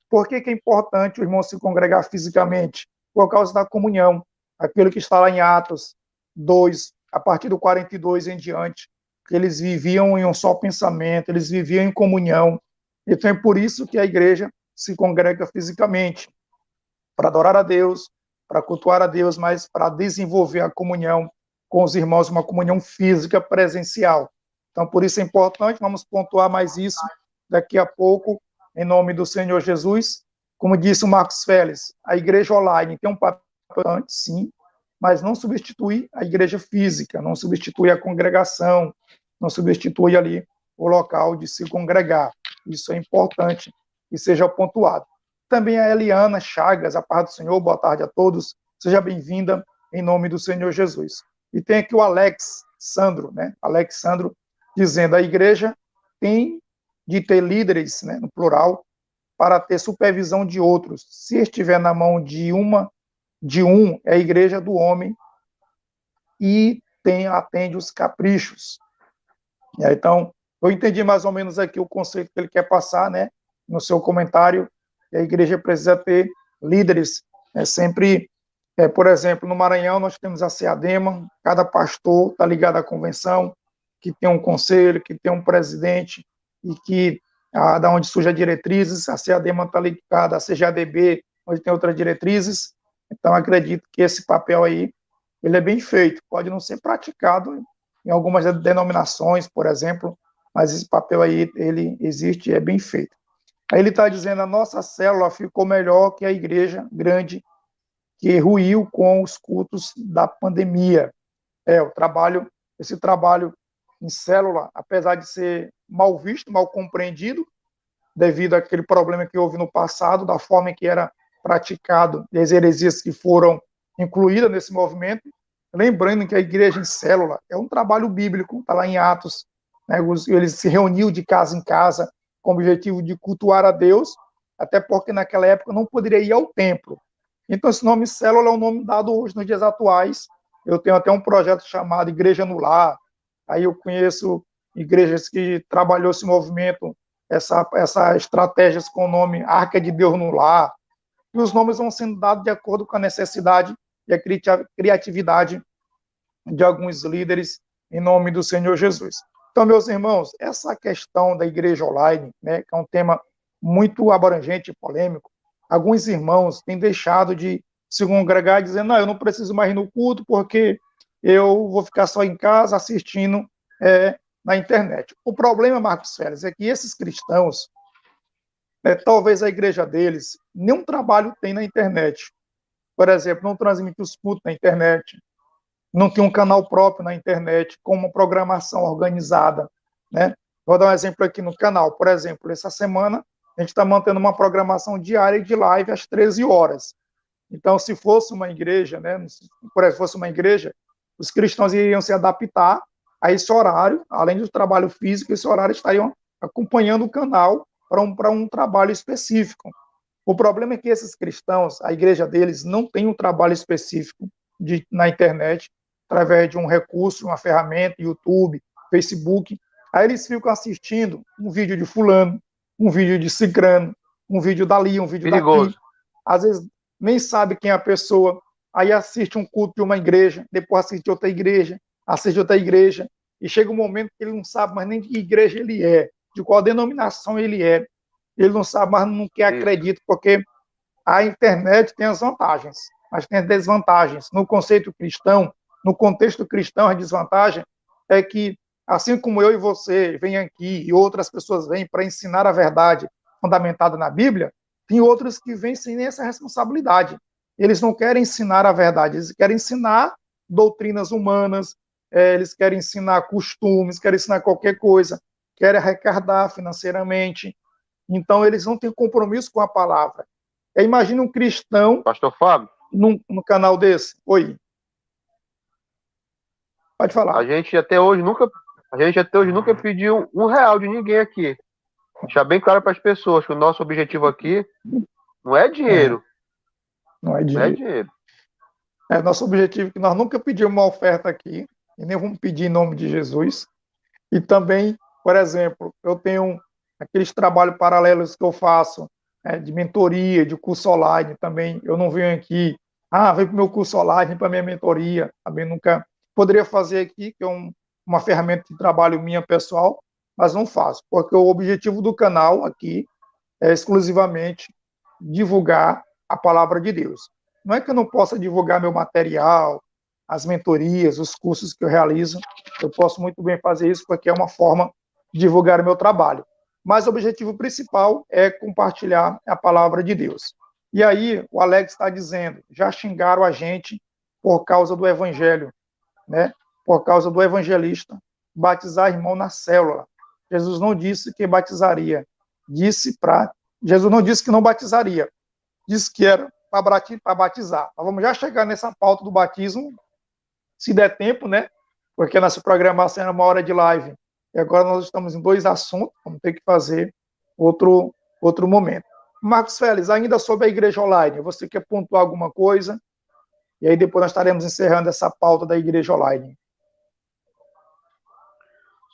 Por que é importante o irmão se congregar fisicamente? Por causa da comunhão. Aquilo que está lá em Atos 2, a partir do 42 em diante, que eles viviam em um só pensamento, eles viviam em comunhão. Então é por isso que a igreja se congrega fisicamente, para adorar a Deus, para cultuar a Deus, mas para desenvolver a comunhão com os irmãos, uma comunhão física presencial. Então, por isso é importante, vamos pontuar mais isso daqui a pouco, em nome do Senhor Jesus. Como disse o Marcos Félix, a igreja online tem um papel importante, sim, mas não substitui a igreja física, não substitui a congregação, não substitui ali o local de se congregar. Isso é importante que seja pontuado. Também a Eliana Chagas, a paz do Senhor, boa tarde a todos, seja bem-vinda em nome do Senhor Jesus. E tem aqui o Alex Sandro, né? Alex Sandro dizendo, a igreja tem de ter líderes, né, no plural, para ter supervisão de outros. Se estiver na mão de um, é a igreja do homem e atende os caprichos. Então, eu entendi mais ou menos aqui o conceito que ele quer passar, né, no seu comentário. A igreja precisa ter líderes, sempre, por exemplo, no Maranhão nós temos a CEADEMA, cada pastor está ligado à convenção, que tem um conselho, que tem um presidente, e que, da onde surge as diretrizes, a CEADEMA está ligada à CGADB, onde tem outras diretrizes. Então, acredito que esse papel aí, ele é bem feito, pode não ser praticado em algumas denominações, por exemplo, mas esse papel aí, ele existe e é bem feito. Aí ele está dizendo, a nossa célula ficou melhor que a igreja grande, que ruiu com os cultos da pandemia. Esse trabalho em célula, apesar de ser mal visto, mal compreendido, devido àquele problema que houve no passado, da forma em que era praticado, e as heresias que foram incluídas nesse movimento, lembrando que a igreja em célula é um trabalho bíblico, está lá em Atos, né, eles se reuniam de casa em casa com o objetivo de cultuar a Deus, até porque naquela época não poderia ir ao templo. Então esse nome célula é um nome dado hoje nos dias atuais. Eu tenho até um projeto chamado Igreja no Lar, aí eu conheço igrejas que trabalhou esse movimento, essa estratégias com o nome Arca de Deus no Lar, e os nomes vão sendo dados de acordo com a necessidade e a criatividade de alguns líderes em nome do Senhor Jesus. Então, meus irmãos, essa questão da igreja online, né, que é um tema muito abrangente e polêmico, alguns irmãos têm deixado de se congregar dizendo, não, eu não preciso mais ir no culto porque eu vou ficar só em casa assistindo na internet. O problema, Marcos Félix, é que esses cristãos, talvez a igreja deles, nenhum trabalho tem na internet. Por exemplo, não transmite os cultos na internet, não tem um canal próprio na internet, com uma programação organizada, né? Vou dar um exemplo aqui no canal. Por exemplo, essa semana a gente está mantendo uma programação diária de live às 13 horas. Então, se fosse uma igreja, né? Por exemplo, fosse uma igreja, os cristãos iriam se adaptar a esse horário, além do trabalho físico, esse horário estariam acompanhando o canal para um trabalho específico. O problema é que esses cristãos, a igreja deles, não tem um trabalho específico na internet, através de um recurso, uma ferramenta, YouTube, Facebook. Aí eles ficam assistindo um vídeo de fulano, um vídeo de cicrano, um vídeo dali, um vídeo Perigoso. daqui. Às vezes nem sabe quem é a pessoa, aí assiste um culto de uma igreja, depois assiste outra igreja, e chega um momento que ele não sabe mais nem de que igreja ele é, de qual denominação ele é. Ele não sabe mais no que acredita, porque a internet tem as vantagens, mas tem as desvantagens. No conceito cristão, no contexto cristão, a desvantagem é que, assim como eu e você vêm aqui e outras pessoas vêm para ensinar a verdade fundamentada na Bíblia, tem outros que vêm sem essa responsabilidade. Eles não querem ensinar a verdade, eles querem ensinar doutrinas humanas, eles querem ensinar costumes, querem ensinar qualquer coisa, querem arrecadar financeiramente. Então, eles não têm compromisso com a palavra. Imagina um cristão... Pastor Fábio? No canal desse. Oi. Pode falar. A gente até hoje nunca pediu R$1 de ninguém aqui. Deixar bem claro para as pessoas que o nosso objetivo aqui não é dinheiro. Não é dinheiro. Nosso objetivo é que nós nunca pedimos uma oferta aqui, e nem vamos pedir em nome de Jesus. E também, por exemplo, eu tenho aqueles trabalhos paralelos que eu faço, de mentoria, de curso online também. Eu não venho aqui, vem para o meu curso online, vem para a minha mentoria. Também nunca poderia fazer aqui, que é uma ferramenta de trabalho minha pessoal, mas não faço, porque o objetivo do canal aqui é exclusivamente divulgar a palavra de Deus. Não é que eu não possa divulgar meu material, as mentorias, os cursos que eu realizo, eu posso muito bem fazer isso porque é uma forma de divulgar o meu trabalho. Mas o objetivo principal é compartilhar a palavra de Deus. E aí, o Alex está dizendo, já xingaram a gente por causa do evangelho, né? Por causa do evangelista batizar irmão na célula. Jesus não disse que batizaria, Jesus não disse que não batizaria, disse que era para batizar. Mas vamos já chegar nessa pauta do batismo, se der tempo, né? Porque nossa programação era 1 hora de live. E agora nós estamos em 2 assuntos, vamos ter que fazer outro momento. Marcos Félix, ainda sobre a igreja online, você quer pontuar alguma coisa? E aí depois nós estaremos encerrando essa pauta da igreja online.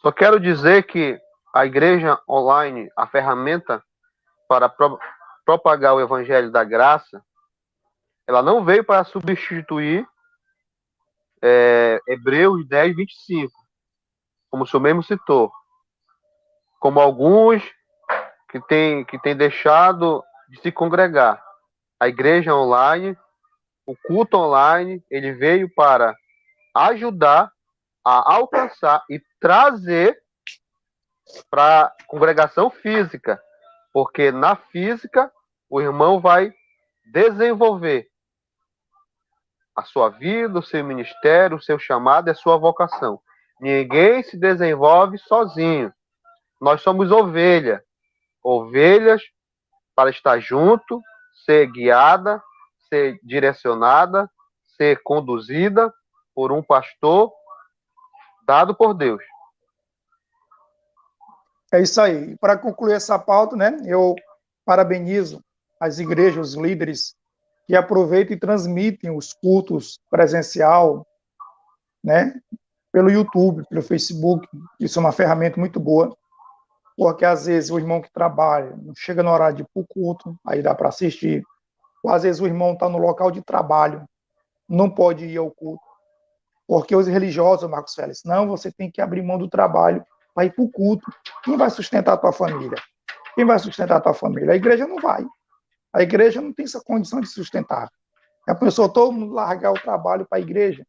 Só quero dizer que a igreja online, a ferramenta para propagar o evangelho da graça, ela não veio para substituir Hebreus 10, 25, como o senhor mesmo citou. Como alguns que tem deixado de se congregar. A igreja online, o culto online, ele veio para ajudar a alcançar e trazer para a congregação física, porque na física o irmão vai desenvolver a sua vida, o seu ministério, o seu chamado e a sua vocação. Ninguém se desenvolve sozinho. Nós somos ovelhas para estar junto, ser guiada, ser direcionada, ser conduzida por um pastor dado por Deus. É isso aí. Para concluir essa pauta, né, eu parabenizo as igrejas, os líderes que aproveitam e transmitem os cultos presencial, né, pelo YouTube, pelo Facebook. Isso é uma ferramenta muito boa, porque às vezes o irmão que trabalha não chega no horário de ir para o culto, aí dá para assistir. Ou às vezes o irmão está no local de trabalho, não pode ir ao culto. Porque os religiosos, Marcos Félix, não, você tem que abrir mão do trabalho para ir para o culto. Quem vai sustentar a tua família? Quem vai sustentar a tua família? A igreja não vai. A igreja não tem essa condição de sustentar. A pessoa, todo mundo largar o trabalho para a igreja.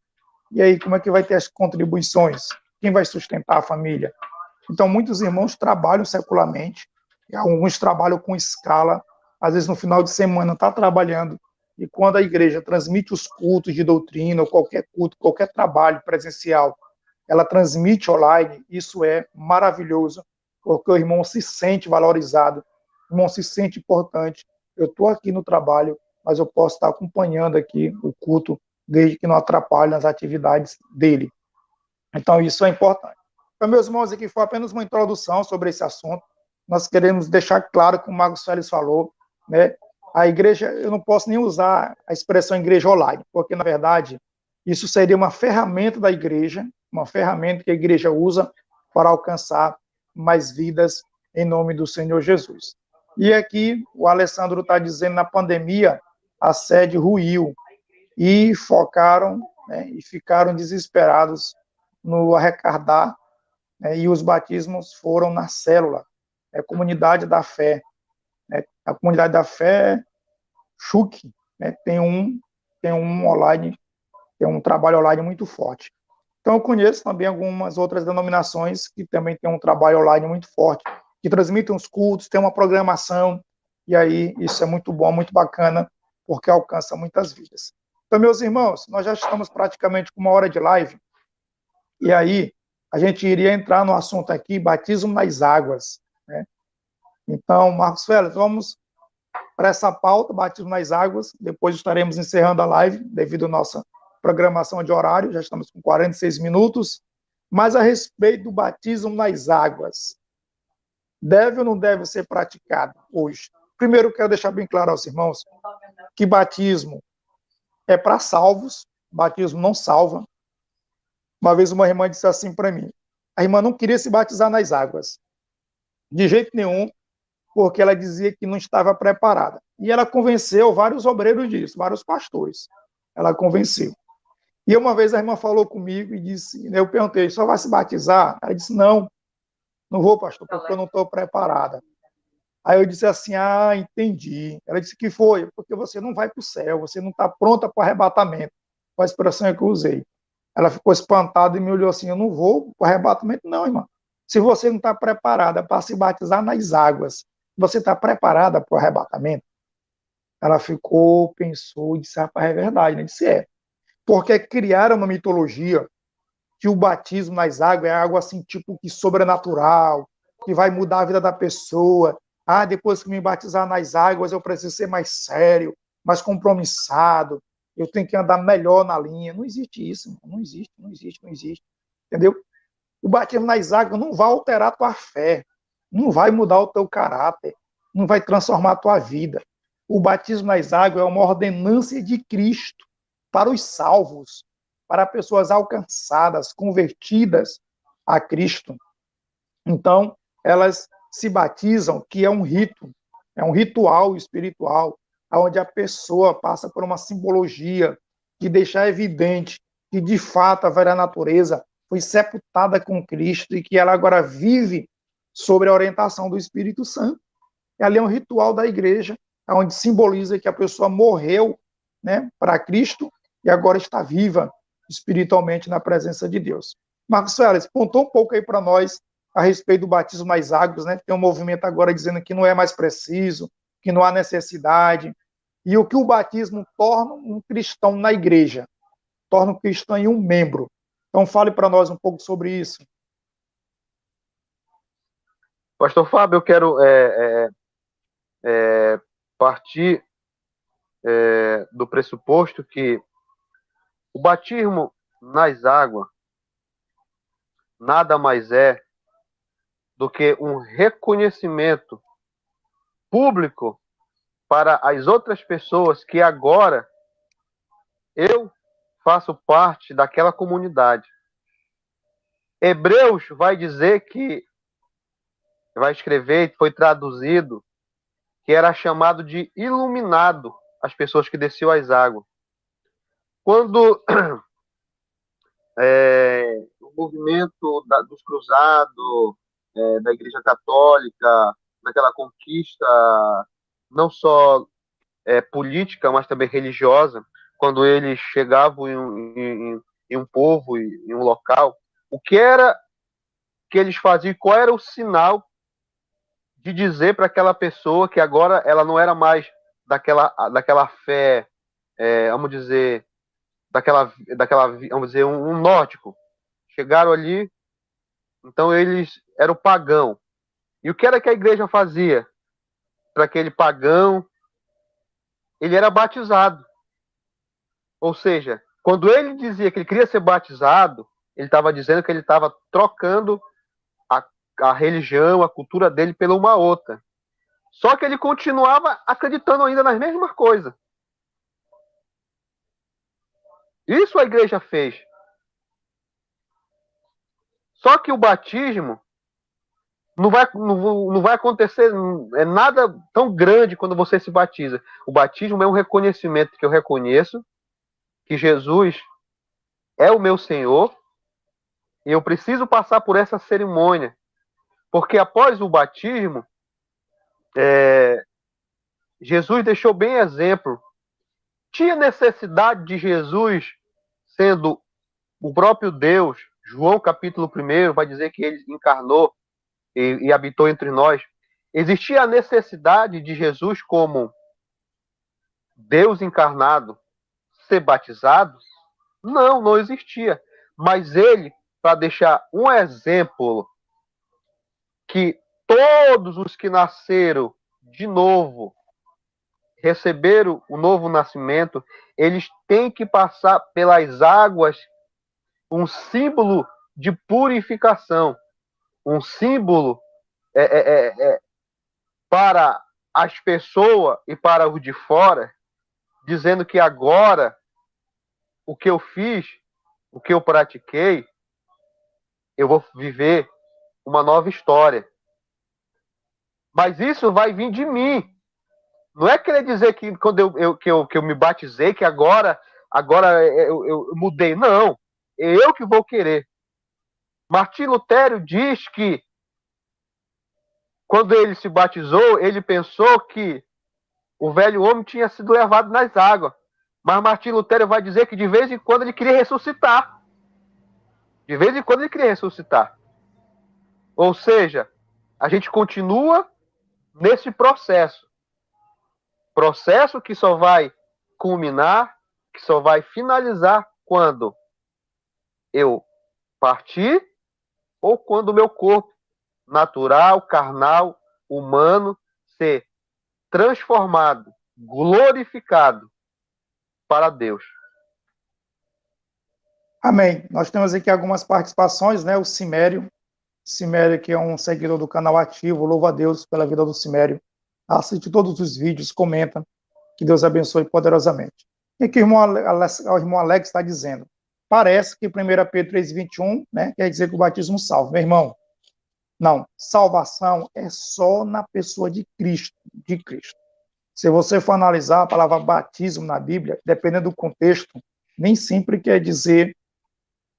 E aí, como é que vai ter as contribuições? Quem vai sustentar a família? Então, muitos irmãos trabalham secularmente, alguns trabalham com escala, às vezes no final de semana está trabalhando, e quando a igreja transmite os cultos de doutrina, ou qualquer culto, qualquer trabalho presencial, ela transmite online, isso é maravilhoso, porque o irmão se sente valorizado, o irmão se sente importante. Eu estou aqui no trabalho, mas eu posso estar acompanhando aqui o culto, desde que não atrapalhe nas atividades dele. Então, isso é importante. Então, meus irmãos, aqui foi apenas uma introdução sobre esse assunto. Nós queremos deixar claro, como o Marcos Félix falou, né? A igreja, eu não posso nem usar a expressão igreja online, porque, na verdade, isso seria uma ferramenta da igreja, uma ferramenta que a igreja usa para alcançar mais vidas em nome do Senhor Jesus. E aqui, o Alessandro está dizendo, na pandemia, a sede ruiu e focaram, né, e ficaram desesperados no arrecadar, né, e os batismos foram na célula, comunidade da fé. Né, a comunidade da fé, Chuc, né, tem um online, tem um trabalho online muito forte. Então, eu conheço também algumas outras denominações que também têm um trabalho online muito forte, que transmitem os cultos, tem uma programação, e aí isso é muito bom, muito bacana, porque alcança muitas vidas. Então, meus irmãos, nós já estamos praticamente com 1 hora de live, e aí a gente iria entrar no assunto aqui, batismo nas águas. Né? Então, Marcos Félix, vamos para essa pauta, batismo nas águas, depois estaremos encerrando a live, devido à nossa programação de horário, já estamos com 46 minutos, mas a respeito do batismo nas águas, deve ou não deve ser praticado hoje? Primeiro, quero deixar bem claro aos irmãos que batismo é para salvos, batismo não salva. Uma vez uma irmã disse assim para mim, a irmã não queria se batizar nas águas, de jeito nenhum, porque ela dizia que não estava preparada. E ela convenceu vários obreiros disso, vários pastores. Ela convenceu. E uma vez a irmã falou comigo e disse, eu perguntei, só vai se batizar? Ela disse, não vou, pastor, porque eu não estou preparada. Aí eu disse assim, entendi. Ela disse que foi, porque você não vai para o céu, você não está pronta para o arrebatamento. Foi a expressão que eu usei. Ela ficou espantada e me olhou assim, eu não vou para o arrebatamento, não, irmã. Se você não está preparada para se batizar nas águas, você está preparada para o arrebatamento? Ela ficou, pensou, disse, rapaz, é verdade, né? Disse, porque criaram uma mitologia que o batismo nas águas é algo assim, tipo, que sobrenatural, que vai mudar a vida da pessoa. Depois que me batizar nas águas, eu preciso ser mais sério, mais compromissado, eu tenho que andar melhor na linha. Não existe isso, não existe. Entendeu? O batismo nas águas não vai alterar a tua fé, não vai mudar o teu caráter, não vai transformar a tua vida. O batismo nas águas é uma ordenança de Cristo para os salvos, para pessoas alcançadas, convertidas a Cristo. Então, elas se batizam, que é um rito, é um ritual espiritual, onde a pessoa passa por uma simbologia que deixa evidente que, de fato, a velha natureza foi sepultada com Cristo e que ela agora vive sob a orientação do Espírito Santo. E ali é um ritual da igreja, onde simboliza que a pessoa morreu, né, para Cristo e agora está viva espiritualmente na presença de Deus. Marcos Félix, pontou um pouco aí para nós a respeito do batismo nas águas, né? Tem um movimento agora dizendo que não é mais preciso, que não há necessidade, e o que o batismo torna um cristão na igreja, torna o cristão em um membro. Então fale para nós um pouco sobre isso. Pastor Fábio, eu quero partir do pressuposto que o batismo nas águas nada mais é do que um reconhecimento público para as outras pessoas que agora eu faço parte daquela comunidade. Hebreus vai dizer que, vai escrever, foi traduzido, que era chamado de iluminado as pessoas que desciam as águas. Quando o movimento dos cruzados, da Igreja Católica, naquela conquista não só política, mas também religiosa, quando eles chegavam em um povo, em um local, o que era que eles faziam, qual era o sinal de dizer para aquela pessoa que agora ela não era mais daquela fé, vamos dizer, vamos dizer, um nórdico. Chegaram ali, então eles eram pagão. E o que era que a igreja fazia para aquele pagão? Ele era batizado. Ou seja, quando ele dizia que ele queria ser batizado, ele estava dizendo que ele estava trocando a religião, a cultura dele pela uma outra. Só que ele continuava acreditando ainda nas mesmas coisas. Isso a igreja fez. Só que o batismo não vai acontecer nada tão grande quando você se batiza. O batismo é um reconhecimento que eu reconheço que Jesus é o meu Senhor e eu preciso passar por essa cerimônia. Porque após o batismo, Jesus deixou bem exemplo. Tinha necessidade de Jesus, sendo o próprio Deus, João capítulo 1 vai dizer que ele encarnou e habitou entre nós. Existia a necessidade de Jesus como Deus encarnado ser batizado? Não, não existia. Mas ele, para deixar um exemplo que todos os que nasceram de novo, receberam o novo nascimento, eles têm que passar pelas águas, um símbolo de purificação, um símbolo para as pessoas e para os de fora, dizendo que agora o que eu fiz, o que eu pratiquei, eu vou viver uma nova história. Mas isso vai vir de mim. Não é querer dizer que quando eu me batizei, que agora eu mudei. Não. É eu que vou querer. Martim Lutero diz que quando ele se batizou, ele pensou que o velho homem tinha sido levado nas águas. Mas Martim Lutero vai dizer que de vez em quando ele queria ressuscitar. De vez em quando ele queria ressuscitar. Ou seja, a gente continua nesse processo. Processo que só vai culminar, que só vai finalizar quando eu partir ou quando o meu corpo natural, carnal, humano, ser transformado, glorificado para Deus. Amém. Nós temos aqui algumas participações, né? O Simério, que é um seguidor do canal ativo, louva a Deus pela vida do Simério. Assiste todos os vídeos, comenta. Que Deus abençoe poderosamente. E que o irmão Alex está dizendo? Parece que 1 Pedro 3,21, né, quer dizer que o batismo salva. Meu irmão, não. Salvação é só na pessoa de Cristo. Se você for analisar a palavra batismo na Bíblia, dependendo do contexto, nem sempre quer dizer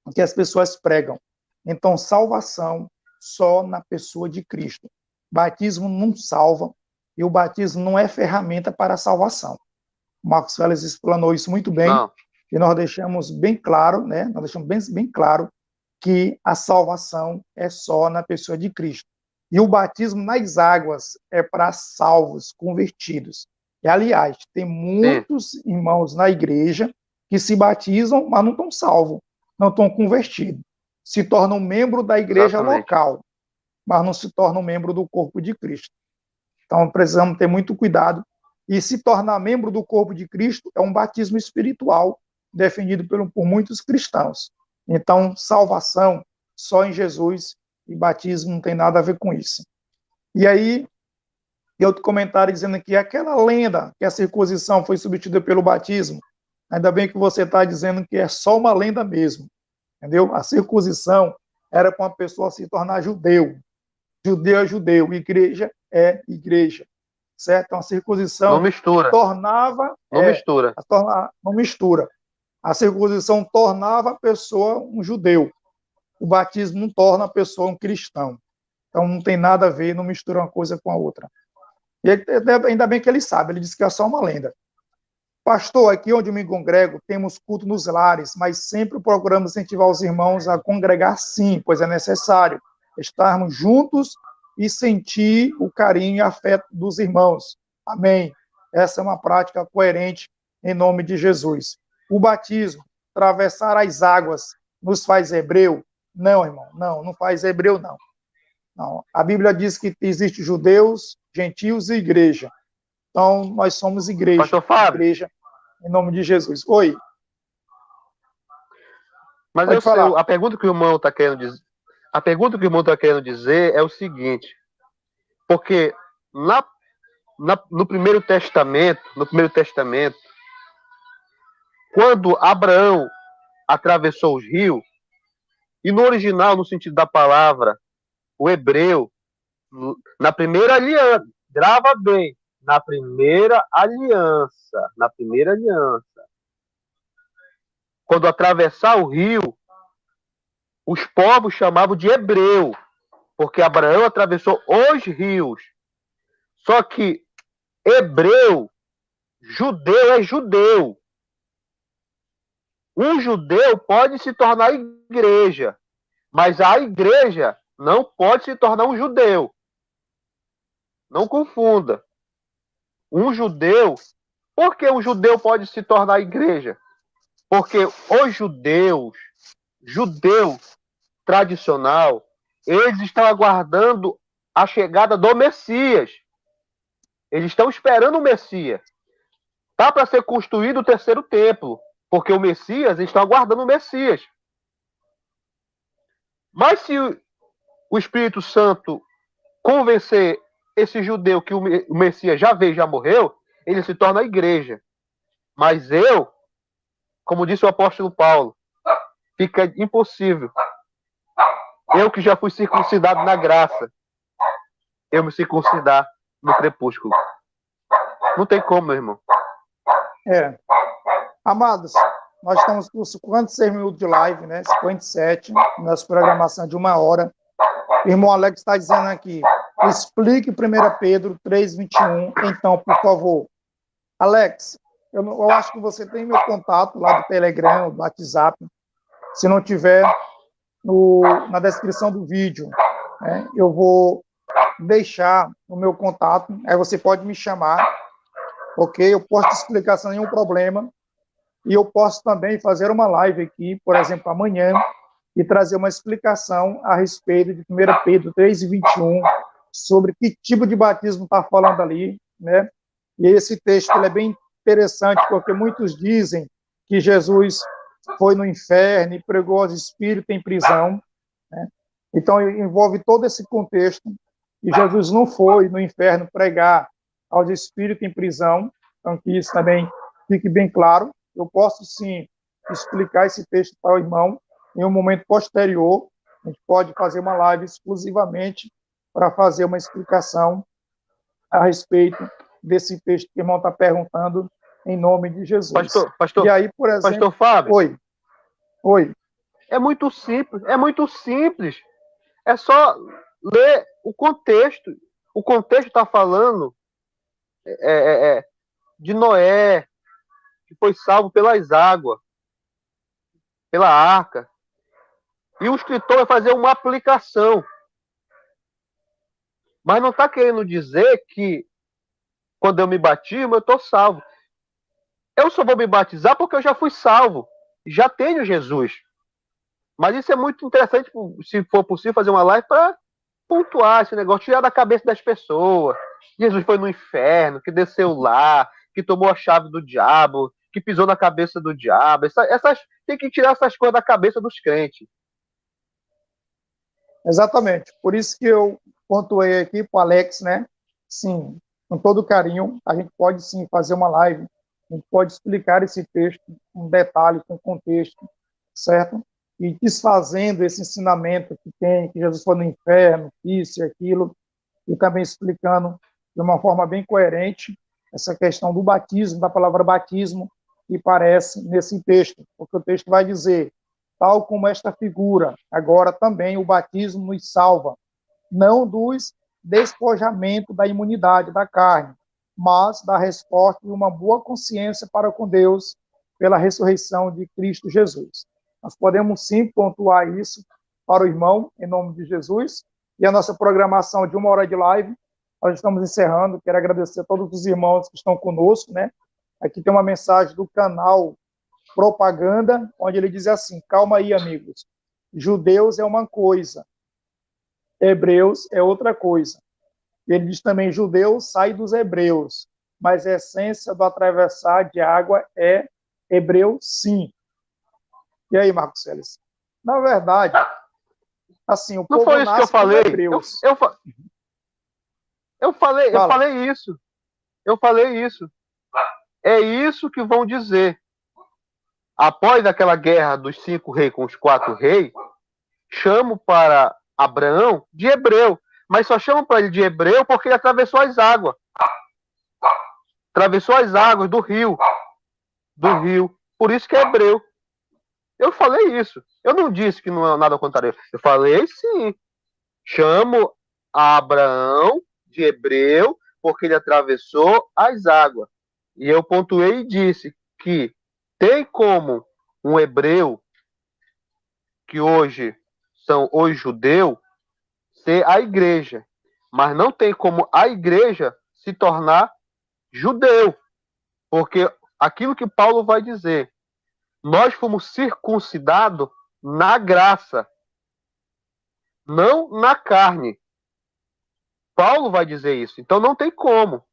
o que as pessoas pregam. Então, salvação só na pessoa de Cristo. Batismo não salva, e o batismo não é ferramenta para a salvação. O Marcos Félix explanou isso muito bem, e nós deixamos bem claro, né? Nós deixamos bem claro que a salvação é só na pessoa de Cristo. E o batismo nas águas é para salvos, convertidos. E, aliás, tem Sim, muitos irmãos na igreja que se batizam, mas não estão salvos, não estão convertidos. Se tornam membro da igreja exatamente. local, mas não se tornam membro do corpo de Cristo. Então, precisamos ter muito cuidado. E se tornar membro do corpo de Cristo é um batismo espiritual defendido por muitos cristãos. Então, salvação só em Jesus e batismo não tem nada a ver com isso. E aí, outro comentário dizendo que aquela lenda que a circuncisão foi substituída pelo batismo, ainda bem que você está dizendo que é só uma lenda mesmo, entendeu? A circuncisão era para uma pessoa se tornar judeu. Judeu é judeu, igreja é igreja, certo? Então, a Não circuncisão mistura, tornava, não mistura. não mistura. A circuncisão tornava a pessoa um judeu. O batismo não torna a pessoa um cristão. Então, não tem nada a ver, não mistura uma coisa com a outra. E ainda bem que ele sabe, ele disse que é só uma lenda. Pastor, aqui onde eu me congrego, temos culto nos lares, mas sempre procuramos incentivar os irmãos a congregar sim, pois é necessário estarmos juntos e sentir o carinho e afeto dos irmãos. Amém. Essa é uma prática coerente em nome de Jesus. O batismo, atravessar as águas, nos faz hebreu? Não, irmão, não faz hebreu, não. Não. A Bíblia diz que existe judeus, gentios e igreja. Então, nós somos Pastor Fábio, igreja em nome de Jesus. Oi, mas pode falar. a pergunta que o irmão está querendo dizer, a pergunta que o irmão está querendo dizer é o seguinte, porque no Primeiro Testamento, quando Abraão atravessou os rios, e no original, no sentido da palavra, o hebreu, na primeira aliança, grava bem, na primeira aliança, quando atravessar o rio, os povos chamavam de hebreu, porque Abraão atravessou os rios. Só que hebreu, judeu é judeu. Um judeu pode se tornar igreja, mas a igreja não pode se tornar um judeu. Não confunda. Um judeu, por que um judeu pode se tornar igreja? Porque os judeu tradicional, eles estão aguardando a chegada do Messias. Eles estão esperando o Messias. Está para ser construído o terceiro templo, porque o Messias, eles estão aguardando o Messias. Mas se o Espírito Santo convencer esse judeu que o Messias já veio, já morreu, ele se torna a igreja. Mas eu, como disse o apóstolo Paulo, fica impossível. Eu que já fui circuncidado na graça, eu me circuncidar no crepúsculo. Não tem como, meu irmão. Amados, nós estamos com 56 minutos de live, né? 57, nossa programação de 1 hora. O irmão Alex está dizendo aqui, explique 1 Pedro 3:21, então, por favor. Alex, eu acho que você tem meu contato lá do Telegram, do WhatsApp. Se não tiver, na descrição do vídeo, né, eu vou deixar o meu contato, aí você pode me chamar, ok? Eu posso te explicar sem nenhum problema, e eu posso também fazer uma live aqui, por exemplo, amanhã, e trazer uma explicação a respeito de 1 Pedro 3:21, sobre que tipo de batismo está falando ali, né? E esse texto ele é bem interessante, porque muitos dizem que Jesus foi no inferno e pregou aos espíritos em prisão, né? Então, envolve todo esse contexto, e Jesus não foi no inferno pregar aos espíritos em prisão, então que isso também fique bem claro. Eu posso, sim, explicar esse texto para o irmão em um momento posterior. A gente pode fazer uma live exclusivamente para fazer uma explicação a respeito desse texto que o irmão está perguntando, em nome de Jesus. E aí, por exemplo... Pastor Fábio. Oi. É muito simples, é muito simples. É só ler o contexto. O contexto está falando de Noé, que foi salvo pelas águas, pela arca. E o escritor vai fazer uma aplicação. Mas não está querendo dizer que quando eu me batismo, eu estou salvo. Eu só vou me batizar porque eu já fui salvo. Já tenho Jesus. Mas isso é muito interessante, se for possível, fazer uma live para pontuar esse negócio, tirar da cabeça das pessoas. Jesus foi no inferno, que desceu lá, que tomou a chave do diabo, que pisou na cabeça do diabo. Tem que tirar essas coisas da cabeça dos crentes. Exatamente. Por isso que eu pontuei aqui para o Alex, né? Sim, com todo carinho, a gente pode sim fazer uma live, a gente pode explicar esse texto com detalhe, com contexto, certo? E desfazendo esse ensinamento que tem, que Jesus foi no inferno, isso e aquilo, e também explicando de uma forma bem coerente essa questão do batismo, da palavra batismo, que parece nesse texto, porque o texto vai dizer: tal como esta figura, agora também o batismo nos salva, não dos despojamento da imunidade da carne, mas da resposta e uma boa consciência para com Deus pela ressurreição de Cristo Jesus. Nós podemos sim pontuar isso para o irmão, em nome de Jesus, e a nossa programação de 1 hora de live, nós estamos encerrando. Quero agradecer a todos os irmãos que estão conosco, né? Aqui tem uma mensagem do canal Propaganda, onde ele diz assim: calma aí, amigos, judeus é uma coisa, hebreus é outra coisa. Ele diz também: judeus sai dos hebreus, mas a essência do atravessar de água é hebreu, sim. E aí, Marcos Celes? Na verdade, assim, o Não povo foi isso que eu nasce como falei. hebreus. Eu falei isso. Eu falei isso. É isso que vão dizer. Após aquela guerra dos 5 reis com os 4 reis, chamo para Abraão de hebreu. Mas só chamo para ele de hebreu porque ele atravessou as águas. Atravessou as águas do rio. Do rio. Por isso que é hebreu. Eu falei isso. Eu não disse que não é nada contrário. Eu falei sim. Chamo Abraão de hebreu porque ele atravessou as águas. E eu pontuei e disse que tem como um hebreu, que hoje são os judeus, ser a igreja, mas não tem como a igreja se tornar judeu, porque aquilo que Paulo vai dizer, nós fomos circuncidados na graça, não na carne. Paulo vai dizer isso, então não tem como.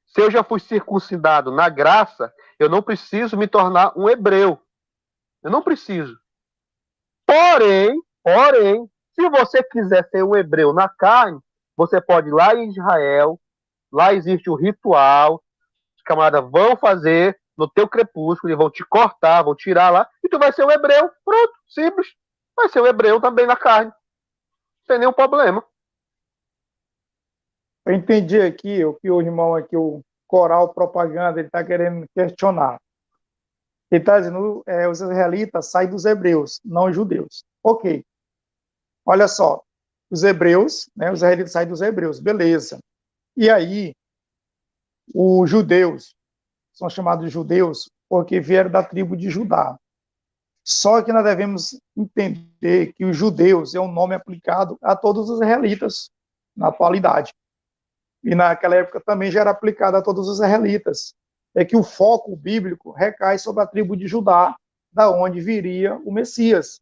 Se eu já fui circuncidado na graça, eu não preciso me tornar um hebreu. Eu não preciso. Porém, se você quiser ser um hebreu na carne, você pode ir lá em Israel, lá existe o ritual, os camaradas vão fazer no teu crepúsculo, eles vão te cortar, vão tirar lá, e tu vai ser um hebreu. Pronto, simples. Vai ser um hebreu também na carne. Sem nenhum problema. Eu entendi aqui o que o irmão aqui, o Coral Propaganda, ele está querendo questionar. Ele está dizendo: os israelitas saem dos hebreus, não os judeus. Ok. Olha só, os hebreus, né, os israelitas saem dos hebreus, beleza. E aí, os judeus são chamados de judeus porque vieram da tribo de Judá. Só que nós devemos entender que os judeus é um nome aplicado a todos os israelitas na atualidade. E naquela época também já era aplicado a todos os israelitas. É que o foco bíblico recai sobre a tribo de Judá, da onde viria o Messias.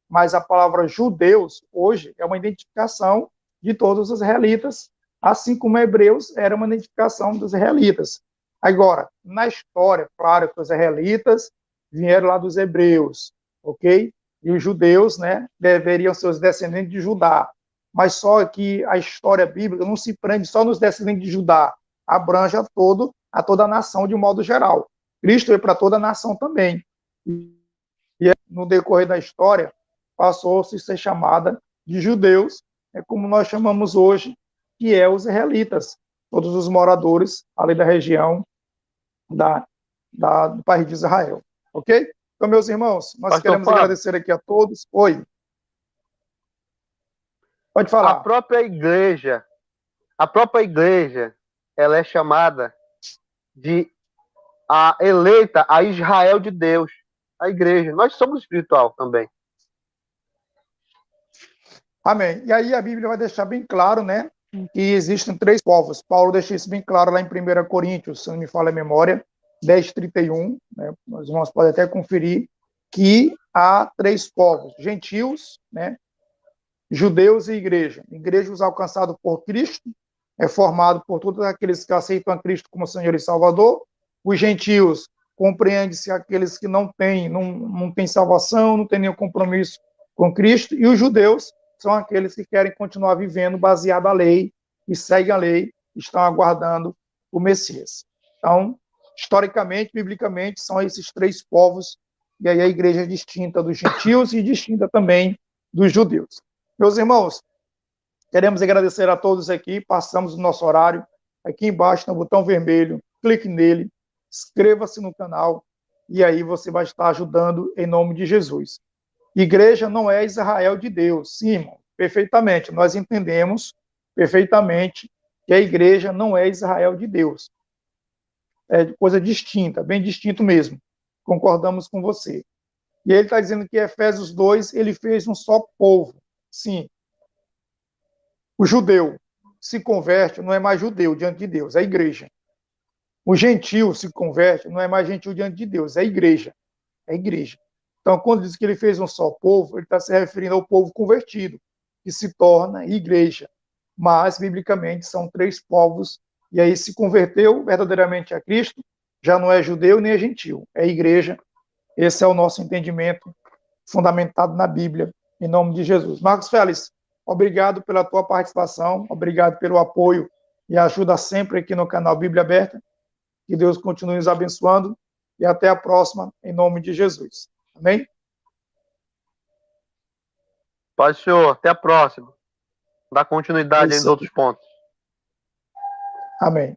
Mas a palavra judeus, hoje, é uma identificação de todos os israelitas, assim como hebreus era uma identificação dos israelitas. Agora, na história, claro que os israelitas vieram lá dos hebreus, ok? E os judeus, né, deveriam ser os descendentes de Judá. Mas só que a história bíblica não se prende só nos descendentes de Judá, abrange a toda a nação de um modo geral. Cristo veio para toda a nação também. E no decorrer da história, passou-se a ser chamada de judeus, como nós chamamos hoje, que é os israelitas, todos os moradores ali da região do país de Israel. Ok? Então, meus irmãos, nós Pastor queremos Fábio, agradecer aqui a todos. Oi. Pode a falar. própria igreja, ela é chamada de a eleita, a Israel de Deus. A igreja. Nós somos espiritual também. Amém. E aí a Bíblia vai deixar bem claro, né, que existem três povos. Paulo deixa isso bem claro lá em 1 Coríntios, se não me falha a memória, 10:31, né, os irmãos podem até conferir, que há três povos, gentios, né, judeus e igreja. Igreja, os alcançados por Cristo, é formado por todos aqueles que aceitam a Cristo como Senhor e Salvador. Os gentios, compreende-se aqueles que não têm salvação, não têm nenhum compromisso com Cristo. E os judeus são aqueles que querem continuar vivendo baseado na lei e seguem a lei, estão aguardando o Messias. Então, historicamente, biblicamente, são esses três povos, e aí a igreja é distinta dos gentios e distinta também dos judeus. Meus irmãos, queremos agradecer a todos aqui, passamos o nosso horário, aqui embaixo no botão vermelho, clique nele, inscreva-se no canal, e aí você vai estar ajudando em nome de Jesus. Igreja não é Israel de Deus, sim, irmão, perfeitamente, nós entendemos perfeitamente que a igreja não é Israel de Deus, é coisa distinta, bem distinto mesmo, concordamos com você. E ele está dizendo que Efésios 2, ele fez um só povo, sim. O judeu se converte, não é mais judeu diante de Deus, é a igreja. O gentio se converte, não é mais gentil diante de Deus, é a igreja. É a igreja. Então, quando diz que ele fez um só povo, ele está se referindo ao povo convertido, que se torna igreja. Mas, biblicamente, são três povos, e aí se converteu verdadeiramente a Cristo, já não é judeu nem é gentil, é igreja. Esse é o nosso entendimento fundamentado na Bíblia, em nome de Jesus. Marcos Félix, obrigado pela tua participação, obrigado pelo apoio e ajuda sempre aqui no canal Bíblia Aberta. Que Deus continue nos abençoando e até a próxima, em nome de Jesus. Amém? Paz, senhor. Até a próxima. Dá É continuidade aí nos isso aí. outros pontos. Amém.